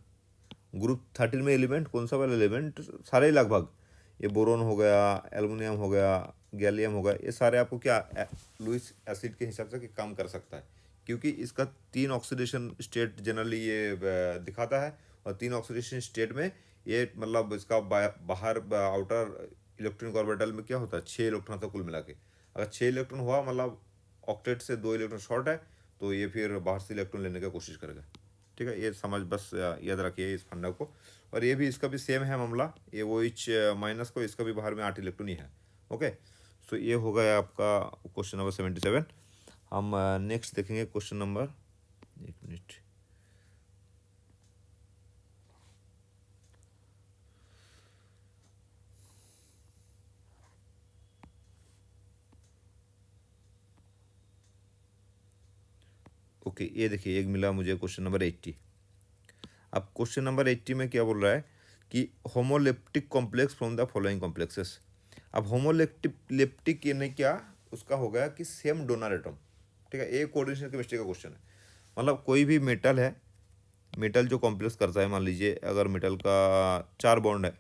ग्रुप 13 में एलिमेंट कौन सा वाला एलिमेंट, सारे ही लगभग, ये बोरोन हो गया, एल्युमिनियम हो गया, गैलियम हो गया, ये सारे आपको क्या लुईस एसिड के हिसाब से कि काम कर सकता है, क्योंकि इसका 3 ऑक्सीडेशन स्टेट जनरली ये दिखाता है, और 3 ऑक्सीडेशन स्टेट में ये मतलब इसका बाहर आउटर इलेक्ट्रॉनिक ऑर्बिटल में क्या होता है, 6 इलेक्ट्रॉन होता है कुल मिला के। अगर 6 इलेक्ट्रॉन हुआ मतलब ऑक्टेट से 2 इलेक्ट्रॉन शॉर्ट है, तो ये फिर बाहर से इलेक्ट्रॉन लेने का कोशिश करेगा। ठीक है, ये समझ बस याद रखिए इस फंडा को। और ये भी इसका भी सेम है मामला, ये वो इच माइनस को, इसका भी बाहर में 8 इलेक्ट्रॉन ही है। ओके, सो ये हो गया आपका क्वेश्चन नंबर 77। हम नेक्स्ट देखेंगे क्वेश्चन नंबर, एक मिनट, ओके, ये देखिए एक मिला मुझे क्वेश्चन नंबर 80। अब क्वेश्चन नंबर 80 में क्या बोल रहा है कि homoleptic complex from the following complexes. अब होमोलेप्टिक यानी क्या, उसका हो गया कि सेम डोनर एटम। ठीक है, एक कोऑर्डिनेशन केमिस्ट्री का क्वेश्चन है। मतलब कोई भी मेटल है, मेटल जो कॉम्प्लेक्स करता है, मान लीजिए अगर मेटल का 4 बॉन्ड है,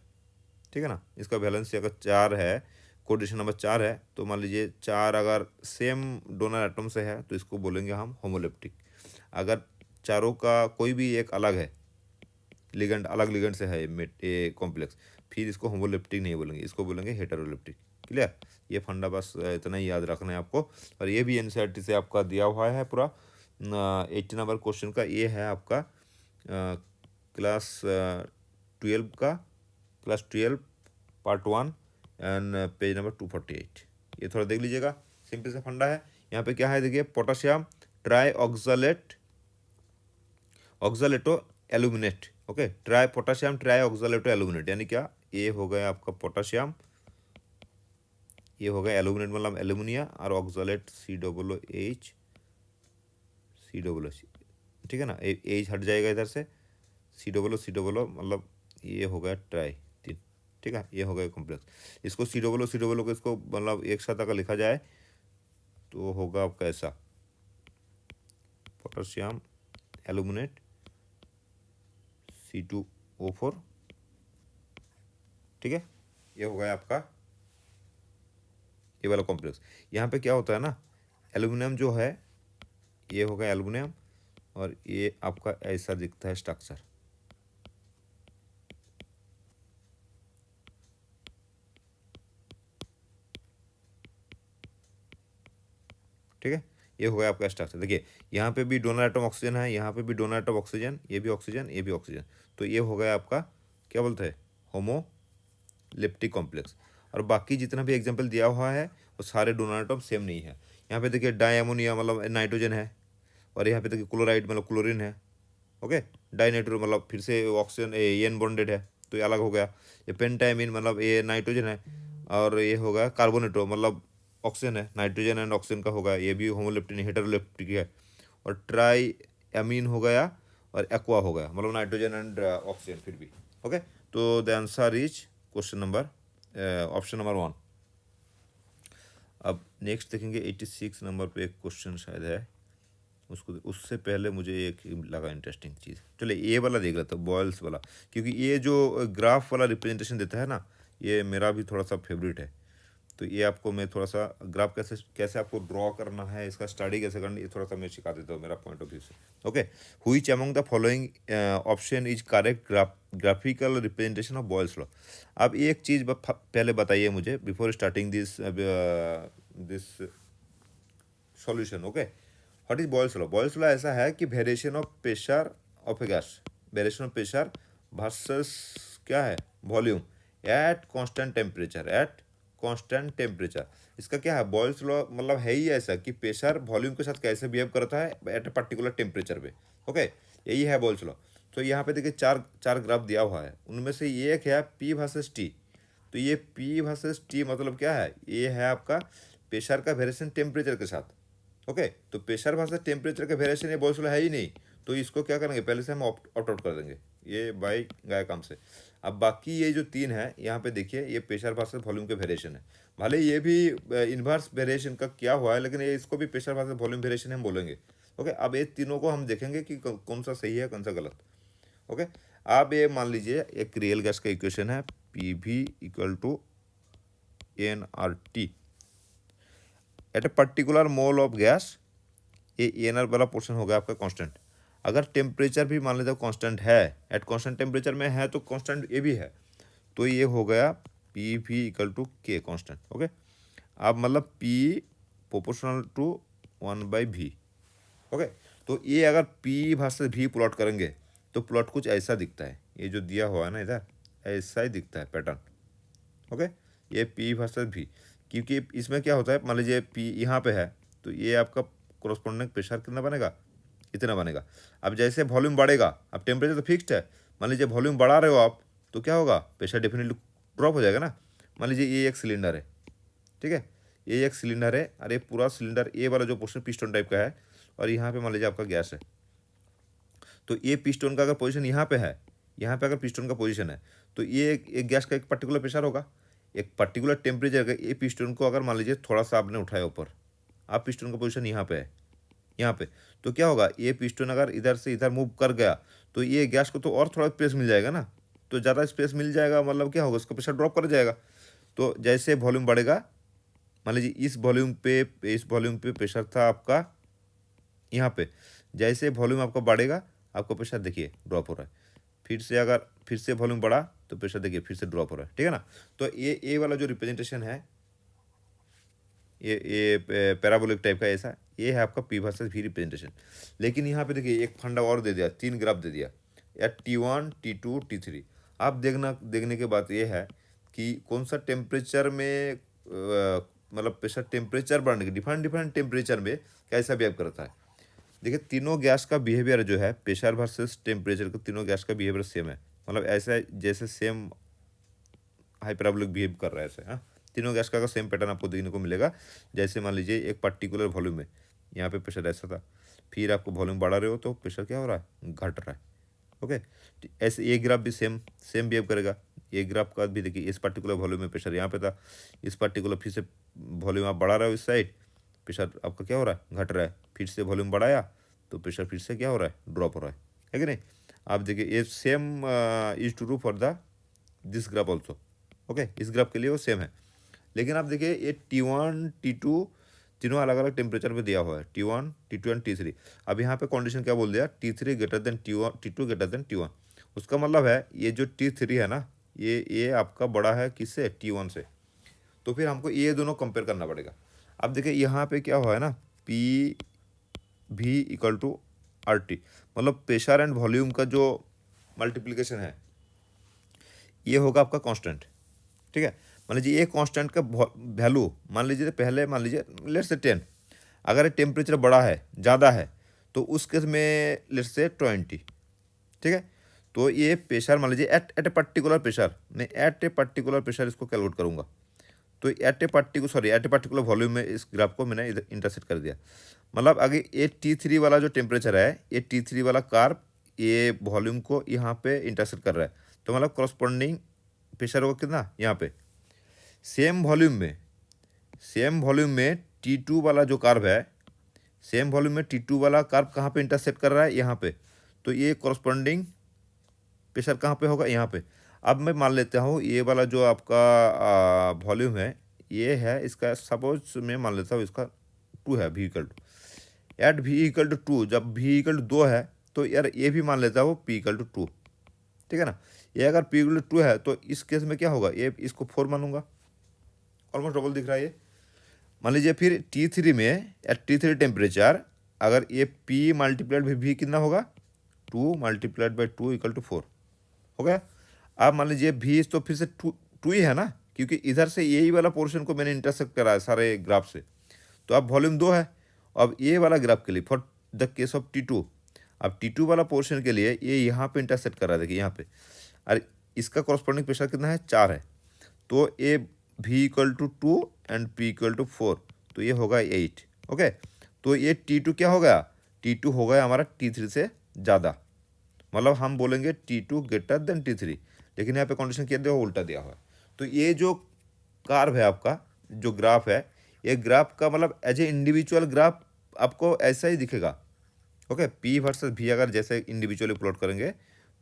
ठीक है ना, इसका वैलेंसी अगर 4 है, कोऑर्डिनेशन नंबर 4 है, तो मान लीजिए 4 अगर सेम डोनर एटम से है तो इसको बोलेंगे हम होमोलेप्टिक। अगर चारों का कोई भी एक अलग है, लिगेंड अलग लिगेंड से है ये कॉम्प्लेक्स, फिर इसको होमोलेप्टिक नहीं बोलेंगे, इसको बोलेंगे हेटेरोलेप्टिक। क्लियर, ये फंडा बस इतना ही याद रखना है आपको। और ये भी एनसीईआरटी से आपका दिया हुआ है पूरा। 80 नंबर क्वेश्चन का ये है आपका क्लास 12 का, class 12 part 1 and page number 248। ये थोड़ा देख लीजिएगा, सिंपल सा फंडा है। यहाँ पे क्या है देखिए, potassium trioxalato aluminate. Okay, tripotassium trioxalato aluminate, यानी क्या, ये हो गया आपका पोटाशियम, ये हो गया एल्यूमिनेट मतलब एल्यूमिनिया, और ऑक्सालेट COOH, COOH। ठीक है ना, एच हट जाएगा इधर से, COO मतलब ये हो गया ट्राई 3। ठीक है, ये हो गया कॉम्प्लेक्स। इसको COO को इसको मतलब एक साथ अगर लिखा जाए तो होगा आपका ऐसा, पोटाशियम एल्यूमिनेट C2O4। ठीक है, ये हो गया आपका ये वाला कॉम्प्लेक्स। यहाँ पे क्या होता है ना, एल्यूमिनियम जो है, ये हो गया एल्यूमिनियम, और ये आपका ऐसा दिखता है स्ट्रक्चर। ठीक है, ये हो गया आपका स्ट्रक्चर। देखिए यहाँ पे भी डोनर एटम ऑक्सीजन है, यहाँ पे भी डोनर एटम ऑक्सीजन, ये भी ऑक्सीजन, ये भी ऑक्सीजन, तो ये हो गया आपका क्या बोलते हैं, होमोलेप्टिक कॉम्प्लेक्स। और बाकी जितना भी एग्जाम्पल दिया हुआ है वो सारे डोनर एटम सेम नहीं है। यहाँ पे देखिए डाई अमोनिया मतलब नाइट्रोजन है, और यहाँ पे देखिए क्लोराइड मतलब क्लोरीन है। ओके, डाई नाइट्रो मतलब फिर से ऑक्सीजन एन बॉन्डेड है, तो ये अलग हो गया। ये पेंटाइमिन मतलब ये नाइट्रोजन है, और ये होगा कार्बोनेटो मतलब ऑक्सीजन है, नाइट्रोजन एंड ऑक्सीजन का होगा, ये भी होमोलेप्टिक नहीं हेटेरोलेप्टिक है। और ट्राई एमीन हो गया, और एक्वा हो गया मतलब नाइट्रोजन एंड ऑक्सीजन फिर भी। ओके, तो the answer is question number option number 1। अब नेक्स्ट देखेंगे 86 नंबर पे एक क्वेश्चन शायद है, उसको उससे पहले मुझे एक लगा इंटरेस्टिंग चीज़। चलिए ये वाला देख लेता हूँ, बॉयल्स वाला, क्योंकि ये जो ग्राफ वाला रिप्रेजेंटेशन देता है ना, ये मेरा भी थोड़ा सा फेवरेट है। तो ये आपको मैं थोड़ा सा ग्राफ कैसे कैसे आपको ड्रॉ करना है, इसका स्टडी कैसे करना है, ये थोड़ा सा मैं सिखा देता हूँ मेरा पॉइंट ऑफ व्यू से। Okay, which among the following option is correct graphical representation of Boyle's law. अब एक चीज़ पहले बताइए मुझे before starting this solution. Okay, what is Boyle's law. Boyle's law ऐसा है कि variation of pressure of A gas, variation of pressure versus क्या है, volume at constant temperature, at constant temperature. इसका क्या है, बॉयल्स लॉ मतलब है ही ऐसा कि प्रेशर वॉल्यूम के साथ कैसे बिहेव करता है एट ए पर्टिकुलर टेम्परेचर पे। ओके, यही है बोल्स लॉ। तो यहाँ पे देखिए चार चार ग्राफ दिया हुआ है, उनमें से ये एक है पी वर्सेस टी। तो ये पी वर्सेस टी मतलब क्या है, ये है आपका प्रेशर का वेरिएशन टेम्परेचर के साथ। ओके, तो प्रेशर वर्सेस टेम्परेचर का वेरिएशन ये बोल्स लॉ है ही नहीं, तो इसको क्या करेंगे, पहले से हम ऑप्ट आउट कर देंगे ये बाई गाय काम से। अब बाकी ये जो तीन है यहाँ पे देखिए, ये प्रेशर वर्सेस वॉल्यूम के वेरिएशन है। भले ये भी इन्वर्स वेरिएशन का क्या हुआ है, लेकिन ये इसको भी प्रेशर वर्सेस वॉल्यूम वेरिएशन हम बोलेंगे। ओके, अब ये तीनों को हम देखेंगे कि कौन सा सही है कौन सा गलत। ओके, आप ये मान लीजिए एक रियल गैस का इक्वेशन है, P V equal to N R T at a particular mole of gas. ये एन आर वाला पोर्शन हो गया आपका कांस्टेंट। अगर टेम्परेचर भी मान लीजिए कांस्टेंट है, एट कांस्टेंट टेम्परेचर में है तो कांस्टेंट ये भी है, तो ये हो गया पी वी इक्वल टू के कांस्टेंट। ओके, अब मतलब P proportional to 1/v। Okay, तो ये अगर P वर्सेस V प्लॉट करेंगे तो प्लॉट कुछ ऐसा दिखता है, ये जो दिया हुआ है ना इधर, ऐसा ही दिखता है पैटर्न। ओके, ये P वर्सेस V, क्योंकि इसमें क्या होता है, मान लीजिए P यहाँ पे है तो ये आपका कोरस्पोंडिंग प्रेशर कितना बनेगा, इतना बनेगा। अब जैसे वॉल्यूम बढ़ेगा, अब टेम्परेचर तो फिक्स्ड है, मान लीजिए वॉल्यूम बढ़ा रहे हो आप तो क्या होगा, प्रेशर डेफिनेटली ड्रॉप हो जाएगा ना। मान लीजिए ये एक सिलेंडर है, ठीक है, ये एक सिलेंडर है, अरे पूरा सिलेंडर ए वाला जो पोर्शन पिस्टन टाइप का है, और यहाँ पे मान लीजिए आपका गैस है। तो ये पिस्टन का अगर पोजीशन यहाँ पे है, यहाँ पे अगर पिस्टन का पोजीशन है, तो ये एक गैस का एक पर्टिकुलर प्रेशर होगा, एक पर्टिकुलर टेम्परेचर का। ये पिस्टन को अगर मान लीजिए थोड़ा सा आपने उठाया ऊपर, आप पिस्टन का पोजीशन यहाँ पे है, यहाँ पे, तो क्या होगा, ये पिस्टन अगर इधर से इधर मूव कर गया तो ये गैस को तो और थोड़ा स्पेस मिल जाएगा ना, तो ज़्यादा स्पेस मिल जाएगा, मतलब क्या होगा, उसका प्रेशर ड्रॉप कर जाएगा। तो जैसे वॉल्यूम बढ़ेगा, मान लीजिए इस वॉल्यूम पे प्रेशर था आपका यहाँ पे, जैसे वॉल्यूम आपका बढ़ेगा आपका प्रेशर देखिए ड्रॉप हो रहा है, फिर से वॉल्यूम बढ़ा तो प्रेशर देखिए फिर से ड्रॉप हो रहा है, ठीक है ना। तो ये वाला जो रिप्रेजेंटेशन है, ये पैराबोलिक टाइप का ऐसा, ये है आपका पी वर्सेस वी रिप्रेजेंटेशन। लेकिन यहाँ पे देखिए एक फंडा और दे दिया, तीन ग्राफ दे दिया या T1 T2 T3। आप देखने के बात ये है कि कौन सा टेम्परेचर में मतलब प्रेशर टेम्परेचर बढ़ने के डिफरेंट टेम्परेचर में कैसा बिहेव करता है। देखिए तीनों गैस का बिहेवियर जो है प्रेशर वर्सेस टेम्परेचर का, तीनों गैस का बिहेवियर सेम है, मतलब ऐसा है जैसे सेम हाइपरबोलिक बिहेव कर रहा है ऐसे। हाँ, तीनों गैस का सेम पैटर्न आपको देखने को मिलेगा। जैसे मान लीजिए एक पर्टिकुलर वॉल्यूम में यहाँ पे प्रेशर ऐसा था, फिर आपको वॉल्यूम बढ़ा रहे हो तो प्रेशर क्या हो रहा है, घट रहा है। ओके, ऐसे ये ग्राफ भी सेम बिहेव करेगा। ये ग्राफ का भी देखिए, इस पर्टिकुलर वॉल्यूम में प्रेशर यहाँ पे था, इस पर्टिकुलर फिर से वॉल्यूम आप बढ़ा रहे हो इस साइड, प्रेशर आपका क्या हो रहा है, घट रहा है, फिर से वॉल्यूम बढ़ाया तो प्रेशर फिर से क्या हो रहा है, ड्रॉप हो रहा है कि नहीं। आप देखिए ये same is true for the this graph also. Okay, इस ग्राफ के लिए वो सेम है। लेकिन आप देखिए ये T1 T2 तीनों अलग अलग टेम्परेचर पे दिया हुआ है, T1 T2 एंड T3। अब यहाँ पे कंडीशन क्या बोल दिया, T3 greater than T1 T2 greater then T1। उसका मतलब है ये जो T3 है ना, ये आपका बड़ा है किससे, T1 से। तो फिर हमको ये दोनों कंपेयर करना पड़ेगा। अब देखिए यहाँ पे क्या हुआ है ना, P V equal to R T, मतलब प्रेशर एंड वॉल्यूम का जो मल्टीप्लिकेशन है ये होगा आपका कांस्टेंट, ठीक है। मान लीजिए ये कांस्टेंट का वैल्यू मान लीजिए पहले, मान लीजिए लेट्स से 10, अगर टेम्परेचर बड़ा है, ज़्यादा है, तो उस केस में लेट्स से 20, ठीक है। तो ये प्रेशर मान लीजिए एट ए पर्टिकुलर प्रेशर, मैं एट ए पर्टिकुलर प्रेशर इसको कैलकुलेट करूँगा, तो एट ए पर्टिकुलर वॉल्यूम में इस ग्राफ को मैंने इधर इंटरसेट कर दिया। मतलब अगर ये T3 वाला जो टेम्परेचर है, ये T3 वाला कार्व ये वॉल्यूम को यहाँ पे इंटरसेट कर रहा है, तो मतलब कॉरस्पॉन्डिंग प्रेशर होगा कितना यहाँ पे। सेम वॉल्यूम में T2 वाला जो कार्व है, सेम वॉल्यूम में T2 वाला कार्व कहाँ पे इंटरसेक्ट कर रहा है, यहाँ पे, तो ये कॉरस्पॉन्डिंग प्रेशर कहाँ पे होगा, यहाँ पे। अब मैं मान लेता हूँ ये वाला जो आपका वॉल्यूम है ये है, इसका सपोज मैं मान लेता हूँ इसका 2 है, V equal to at V equal to 2, जब V इक्वल टू 2 है तो यार ये भी मान लेता हूँ P इक्वल टू 2, ठीक है ना। ये अगर P इक्वल टू 2 है तो इस केस में क्या होगा, ये इसको 4 मानूंगा, ऑलमोस्ट डबल दिख रहा है ये। मान लीजिए फिर T3 में एट T3 टेम्परेचर अगर ये P मल्टीप्लाइड बाई V कितना होगा, 2 मल्टीप्लाइड बाई 2 इक्वल टू 4 हो गया। अब मान लीजिए V तो फिर से 2 ही है ना, क्योंकि इधर से यही वाला पोर्शन को मैंने इंटरसेक्ट करा है सारे ग्राफ से। तो अब वॉल्यूम 2 है। अब ये वाला ग्राफ के लिए for the case of T2, अब T2 वाला पोर्शन के लिए ये यहाँ पे इंटरसेक्ट कर रहा है, देखिए यहाँ पे, और इसका कॉरस्पॉन्डिंग प्रेशर कितना है, 4 है। तो a V equal to 2 and P equal to 4, तो ये होगा 8। ओके, तो ये T2 क्या हो गया, T2 हो गया हमारा T3 से ज़्यादा, मतलब हम बोलेंगे T2 ग्रेटर देन T3, लेकिन यहाँ पे कंडीशन क्या दिया हुआ, उल्टा दिया हुआ है। तो ये जो कार्व है आपका, जो ग्राफ है, ये ग्राफ का मतलब एज ए इंडिविजुअल ग्राफ आपको ऐसा ही दिखेगा। ओके, P वर्सेस V अगर जैसे इंडिविजुअली प्लॉट करेंगे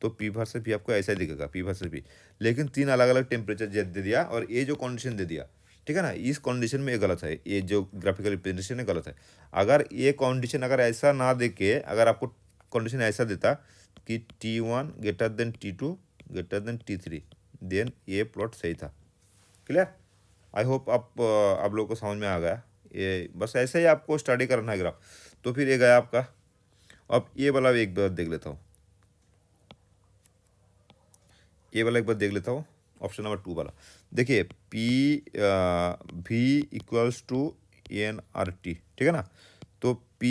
तो P वर्सेस V आपको ऐसा ही दिखेगा, P वर्सेस V, लेकिन 3 अलग अलग टेम्परेचर दे दिया और ये जो कंडीशन दे दिया, ठीक है ना, इस कंडीशन में ये गलत है, ये जो ग्राफिकल रिप्रेजेंटेशन है गलत है। अगर ये कंडीशन अगर ऐसा ना दे के, अगर आपको कंडीशन ऐसा देता कि T1 greater than T2 greater than T3, then ये प्लॉट सही था। क्लियर? आई होप आप लोगों को समझ में आ गया। ये बस ऐसे ही आपको स्टडी करना है ग्राफ। तो फिर ये गया आपका। अब ये वाला एक बार देख लेता हूँ, ये वाला एक बार देख लेता हूँ, ऑप्शन नंबर 2 वाला। देखिए V इक्वल्स टू NRT, ठीक है ना, तो P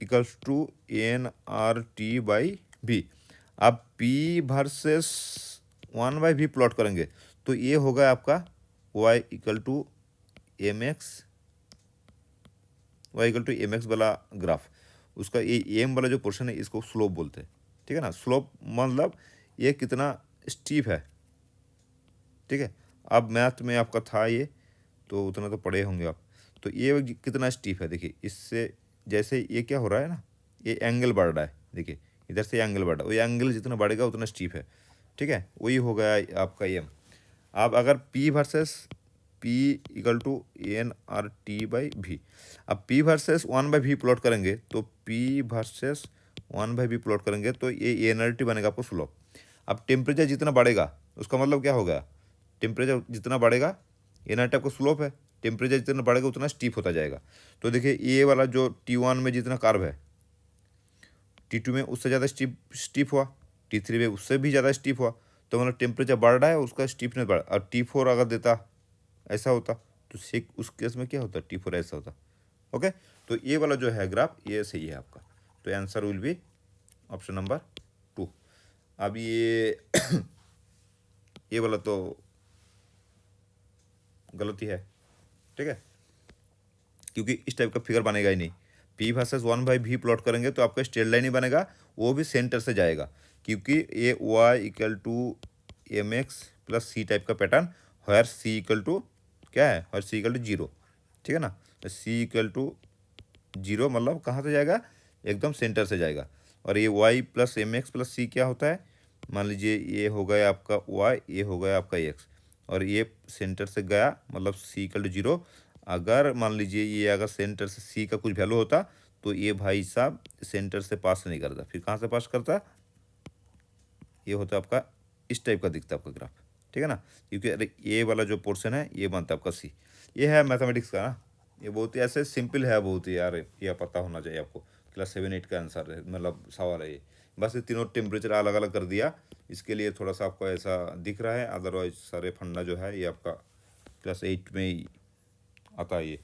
equals to NRT by V। अब P वर्सेस 1/V प्लॉट करेंगे तो ये होगा आपका y इक्वल टू mx वाला ग्राफ। उसका ये एम वाला जो पोर्शन है इसको स्लोप बोलते हैं, ठीक है ना। स्लोप मतलब ये कितना स्टीप है, ठीक है। अब मैथ में आपका था ये, तो उतना तो पढ़े होंगे आप। तो ये कितना स्टीप है, देखिए इससे जैसे ये क्या हो रहा है ना, ये एंगल बढ़ रहा है, देखिए इधर से एंगल बढ़ रहा है, वो एंगल जितना बढ़ेगा उतना स्टीप है, ठीक है। वही हो गया आपका एम। अब अगर P versus P equal to NRT by V, अब P वर्सेस 1/V प्लॉट करेंगे तो P वर्सेस 1/V प्लॉट करेंगे तो ये NRT बनेगा आपको स्लोप। अब टेम्परेचर जितना बढ़ेगा उसका मतलब क्या होगा, टेम्परेचर जितना बढ़ेगा NRT आपको स्लोप है, टेम्परेचर जितना बढ़ेगा उतना स्टीप होता जाएगा। तो देखिए ये वाला जो T1 में जितना कार्व है, T2 में उससे ज़्यादा स्टीप हुआ, T3 में उससे भी ज़्यादा स्टीप हुआ, तो मतलब टेम्परेचर बढ़ रहा है उसका स्टीफनेस बढ़। और T4 अगर देता ऐसा होता तो सेक उस केस में क्या होता, T4 ऐसा होता। ओके, तो ये वाला जो है ग्राफ ये सही है आपका, तो answer will be option number 2। अब ये वाला तो गलती है, ठीक है, क्योंकि इस टाइप का फिगर बनेगा ही नहीं। P वर्सेस 1/V प्लॉट करेंगे तो आपका स्ट्रेट लाइन ही बनेगा, वो भी सेंटर से जाएगा, क्योंकि ये y equal to mx plus c type का pattern, where c equal to क्या है, और c इक्वल टू 0, ठीक है ना। तो c इक्वल टू 0 मतलब कहाँ से जाएगा, एकदम सेंटर से जाएगा। और ये y plus mx plus c क्या होता है, मान लीजिए ये हो गया आपका y, ये हो गया आपका x, और ये सेंटर से गया मतलब c इक्वल टू 0। अगर मान लीजिए ये अगर सेंटर से c का कुछ वैल्यू होता तो ये भाई साहब सेंटर से पास नहीं करता, फिर कहाँ से पास करता, ये होता आपका इस टाइप का दिखता आपका ग्राफ, ठीक है ना। क्योंकि अरे ये वाला जो पोर्शन है ये बनता है आपका सी। ये है मैथमेटिक्स का ना, ये बहुत ही ऐसे सिंपल है, बहुत ही यार, ये पता होना चाहिए आपको। क्लास 7-8 का आंसर है, मतलब सवाल है ये। बस ये तीनों टेम्परेचर अलग अलग कर दिया, इसके लिए थोड़ा सा आपको ऐसा दिख रहा है, अदरवाइज सारे फंडा जो है ये आपका क्लास 8 में ही आता है ये।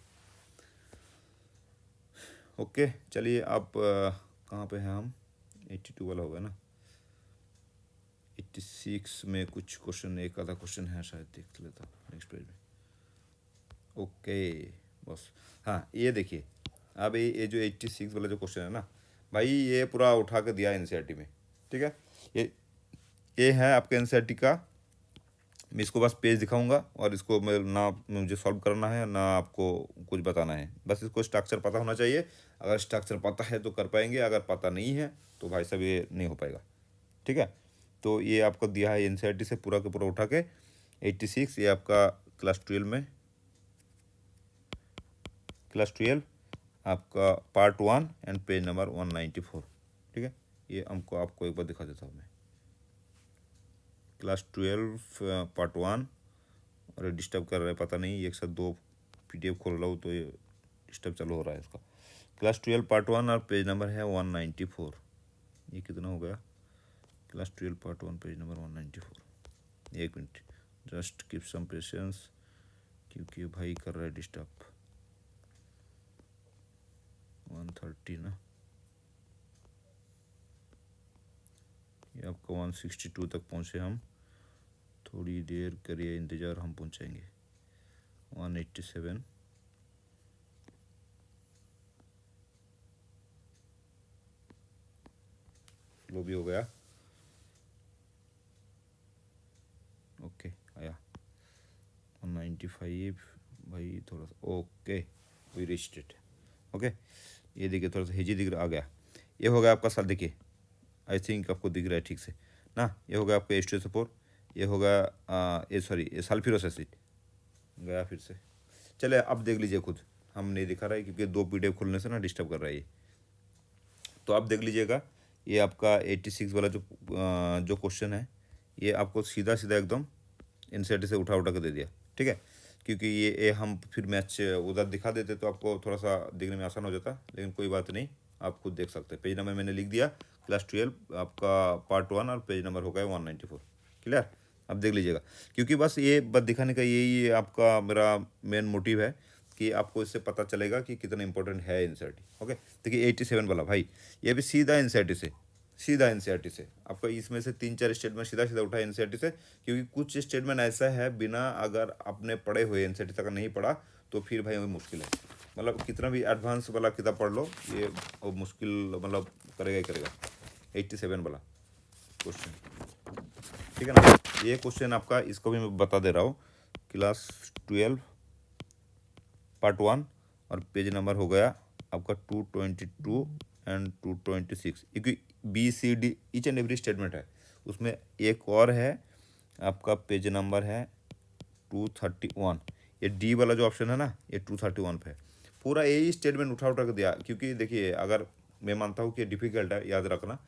ओके, चलिए अब कहाँ पे हैं हम, 82 वाला होगा ना, 86 में कुछ क्वेश्चन, एक आधा क्वेश्चन है शायद, देख लेता हूँ नेक्स्ट पेज में। ओके बस, हाँ ये देखिए, अब ये जो 86 वाला जो क्वेश्चन है ना भाई, ये पूरा उठा के दिया एनसीईआरटी में, ठीक है। ये है आपके एनसीईआरटी का, मैं इसको बस पेज दिखाऊंगा और इसको मैं ना मुझे सॉल्व करना है ना आपको कुछ बताना है, बस इसको स्ट्रक्चर पता होना चाहिए। अगर स्ट्रक्चर पता है तो कर पाएंगे, अगर पता नहीं है तो भाई साहब ये नहीं हो पाएगा, ठीक है। तो ये आपको दिया है एनसीईआरटी से पूरा के पूरा उठा के 86, ये आपका क्लास 12 में, क्लास 12 आपका पार्ट 1 एंड पेज नंबर 194, ठीक है। ये हमको आपको एक बार दिखा देता हूँ मैं, क्लास 12 पार्ट 1, और डिस्टर्ब कर रहा है पता नहीं, एक साथ 2 PDF खोल रहा हूँ तो ये डिस्टर्ब चालू हो रहा है इसका। क्लास 12 पार्ट 1 और पेज नंबर है 194। ये कितना हो गया, क्लास 12 पार्ट 1 पेज नंबर 194। एक minute, just keep some patience, क्योंकि भाई कर रहा है डिस्टर्ब। 130 ना, आपका 162 तक पहुँचे हम, थोड़ी देर करिए इंतज़ार, हम पहुँचेंगे 187। लो भी हो गया, ओके आया 195 भाई, थोड़ा सा okay, we reached it. Okay, ये देखिए थोड़ा सा हेजी दिख रहा, आ गया। ये हो गया आपका साल, देखिए आई थिंक आपको दिख रहा है ठीक से ना। ये हो गया आपका H2SO4, ये होगा ये सॉरी ये सल्फ्यूरस एसिड गया फिर से। चले अब देख लीजिए खुद, हम नहीं दिखा रहा है क्योंकि 2 PDF खोलने से ना डिस्टर्ब कर रहा है ये। तो आप देख लीजिएगा, ये आपका 86 वाला जो क्वेश्चन है, ये आपको सीधा सीधा एकदम NCERT से उठा के दे दिया, ठीक है। क्योंकि ये हम फिर मैच उधर दिखा देते तो आपको थोड़ा सा देखने में आसान हो जाता, लेकिन कोई बात नहीं, आप खुद देख सकते हैं। पेज नंबर मैंने लिख दिया, क्लास 12 आपका पार्ट 1, और पेज नंबर हो गया 194। क्लियर, अब देख लीजिएगा। क्योंकि बस ये बस दिखाने का यही आपका मेरा मेन मोटिव है कि आपको इससे पता चलेगा कि कितना इंपॉर्टेंट है NCERT। ओके, देखिए 87 वाला भाई, ये भी सीधा NCERT से, सीधा NCERT से आपका, इसमें से 3-4 स्टेटमेंट सीधा सीधा उठा NCERT से। क्योंकि कुछ स्टेटमेंट ऐसा है बिना अगर आपने पढ़े हुए NCERT तक नहीं पढ़ा तो फिर भाई वो मुश्किल है। मतलब कितना भी एडवांस वाला किताब पढ़ लो, ये वो मुश्किल मतलब करेगा ही करेगा। 87 वाला क्वेश्चन, ठीक है ना। ये क्वेश्चन आपका, इसको भी मैं बता दे रहा हूँ, क्लास 12 पार्ट 1, और पेज नंबर हो गया आपका 222 एंड 226। क्योंकि BCD each and every statement है उसमें। एक और है आपका, पेज नंबर है 231। ये D वाला जो ऑप्शन है ना, ये 231 पे है। पूरा यही स्टेटमेंट उठा के दिया। क्योंकि देखिए, अगर मैं मानता हूँ कि डिफ़िकल्ट है याद रखना,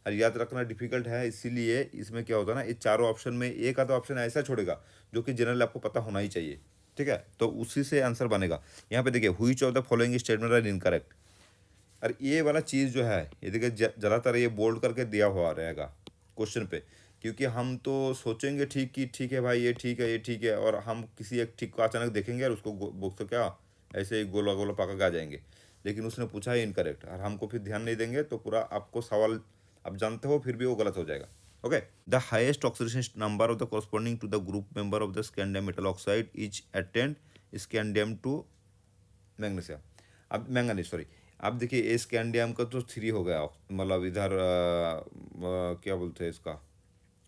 और याद रखना डिफ़िकल्ट है, इसीलिए इसमें क्या होता है ना, ये चारों ऑप्शन में एक आधा ऑप्शन ऐसा छोड़ेगा जो कि जनरल आपको पता होना ही चाहिए, ठीक है। तो उसी से आंसर बनेगा। यहाँ पे देखिए, which of the following statement are incorrect. और ये वाला चीज़ जो है, ये देखिए ज़्यादातर ये बोल्ड करके दिया हुआ रहेगा क्वेश्चन पे। क्योंकि हम तो सोचेंगे ठीक कि ठीक है भाई, ये ठीक है, ये ठीक है, और हम किसी एक ठीक को अचानक देखेंगे और उसको बुक तो क्या ऐसे ही गोला गोला पका के आ जाएंगे। लेकिन उसने पूछा है इनकरेक्ट, और हमको फिर ध्यान नहीं देंगे तो पूरा आपको सवाल आप जानते हो फिर भी वो गलत हो जाएगा। Okay, the highest oxidation number of the corresponding to the group member of the scandium metal oxide is attained scandium to magnesium. अब मैंगनीज सॉरी, अब देखिए ए स्कैंडियम का तो 3 हो गया, मतलब इधर क्या बोलते हैं इसका,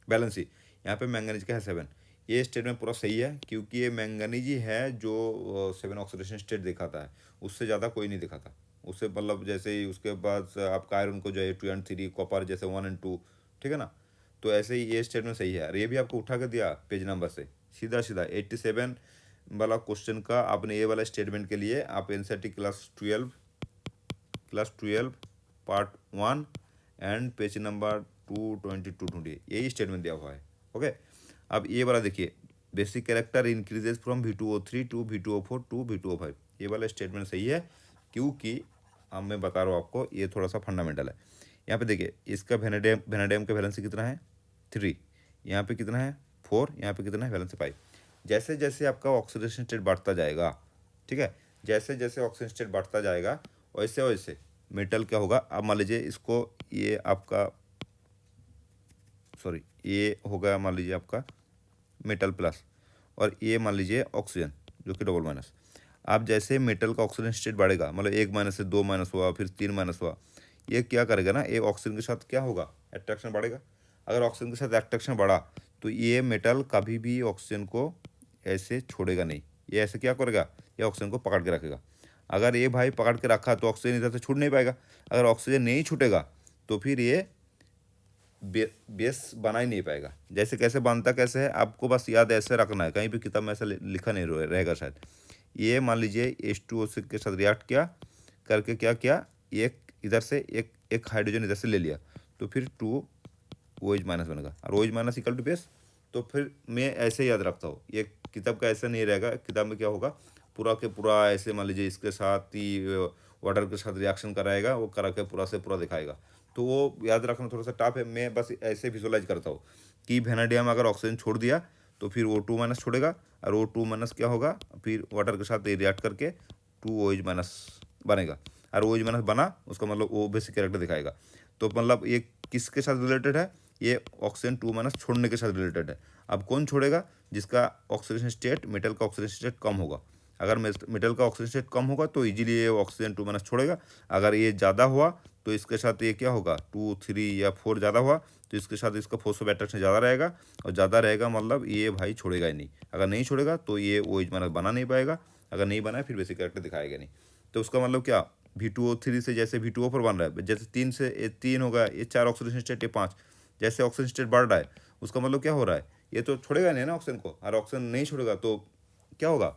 बैलेंस ही। यहाँ पे मैंगनीज का है 7। ये स्टेटमेंट पूरा सही है, क्योंकि ये मैंगनीज ही है जो 7 ऑक्सीडेशन स्टेट दिखाता है, उससे ज़्यादा कोई नहीं दिखाता। उससे मतलब जैसे ही उसके बाद आपका आयरन को जो है 2 और 3, कॉपर जैसे 1 और 2, ठीक है ना। तो ऐसे ही ये स्टेटमेंट सही है, और ये भी आपको उठा कर दिया पेज नंबर से सीधा सीधा। 87 वाला क्वेश्चन का आपने ये वाला स्टेटमेंट के लिए आप NCERT class 12 part 1 and page number 222 ढूंढिए, यही स्टेटमेंट दिया हुआ है। ओके, अब ये वाला देखिए, basic character increases from V2O3 to V2O4 to V2O5। ये वाला स्टेटमेंट सही है, क्योंकि अब मैं बता रहा हूँ आपको, ये थोड़ा सा फंडामेंटल है। यहाँ पे देखिए, इसका वेनेडियम का वैलेंसी कितना है 3, यहाँ पे कितना है 4, यहाँ पे कितना है वैलेंसी 5। जैसे जैसे आपका ऑक्सीडेशन स्टेट बढ़ता जाएगा, ठीक है, जैसे जैसे ऑक्सीजन स्टेट बढ़ता जाएगा वैसे वैसे मेटल क्या होगा। अब मान लीजिए इसको, ये आपका सॉरी, ये होगा मान लीजिए आपका मेटल प्लस, और ये मान लीजिए ऑक्सीजन जो कि डबल माइनस। आप जैसे मेटल का ऑक्सीजन स्टेट बढ़ेगा, मतलब 1 माइनस से 2 माइनस हुआ, फिर 3 माइनस हुआ, ये क्या करेगा ना, ये ऑक्सीजन के साथ क्या होगा, अट्रैक्शन बढ़ेगा। अगर ऑक्सीजन के साथ अट्रैक्शन बढ़ा तो ये मेटल कभी भी ऑक्सीजन को ऐसे छोड़ेगा नहीं, ये ऐसे क्या करेगा, ये ऑक्सीजन को पकड़ के रखेगा। अगर ये भाई पकड़ के रखा तो ऑक्सीजन इधर से छूट नहीं पाएगा। अगर ऑक्सीजन नहीं छूटेगा तो फिर ये बेस बना ही नहीं पाएगा। जैसे कैसे बनता कैसे है, आपको बस याद ऐसे रखना है, कहीं भी किताब में ऐसा लिखा नहीं रहेगा शायद। ये मान लीजिए H2O6 के साथ रिएक्ट किया करके क्या किया, एक इधर से एक हाइड्रोजन इधर से ले लिया, तो फिर 2 OH माइनस बनेगा, और OH minus equal to base. तो फिर मैं ऐसे याद रखता हूँ, ये किताब का ऐसा नहीं रहेगा। किताब में क्या होगा, पूरा के पूरा ऐसे मान लीजिए इसके साथ ही वाटर के साथ रिएक्शन कराएगा, वो करा के पूरा से पूरा दिखाएगा। तो वो याद रखना थोड़ा सा टफ है। मैं बस ऐसे विजुअलाइज करता हूँ कि वेनेडियम अगर ऑक्सीजन छोड़ दिया तो फिर O2 माइनस छोड़ेगा, और O2 माइनस क्या होगा, फिर वाटर के साथ रिएक्ट करके 2 OH माइनस बनेगा, और OH माइनस बना उसका मतलब वो बेसिक कैरेक्टर दिखाएगा। तो मतलब ये किसके साथ रिलेटेड है, ये ऑक्सीजन 2- छोड़ने के साथ रिलेटेड है। अब कौन छोड़ेगा? जिसका ऑक्सीडेशन स्टेट, मेटल का ऑक्सीडेशन स्टेट कम होगा। अगर मेटल का ऑक्सीजन स्टेट कम होगा तो इजीली ये ऑक्सीजन 2- छोड़ेगा। अगर ये ज़्यादा हुआ तो इसके साथ ये क्या होगा, 2, 3 या 4 ज़्यादा हुआ तो इसके साथ इसका फोर्स ऑफ अट्रैक्शन ज़्यादा रहेगा, और ज़्यादा रहेगा मतलब ये भाई छोड़ेगा ही नहीं। अगर नहीं छोड़ेगा तो ये ओ एच बना नहीं पाएगा। अगर नहीं बनाए फिर बेसिक कैरेक्टर दिखाएगा नहीं। तो उसका मतलब क्या, V2O3 से जैसे V2O4 बन रहा है, जैसे 3 से ये 3 होगा, ये 4 ऑक्सीडेशन स्टेट, ये 5, जैसे ऑक्सीजन स्टेट बढ़ रहा है उसका मतलब क्या हो रहा है, ये तो छोड़ेगा नहीं ना ऑक्सीजन को। और ऑक्सीजन नहीं छोड़ेगा तो क्या होगा,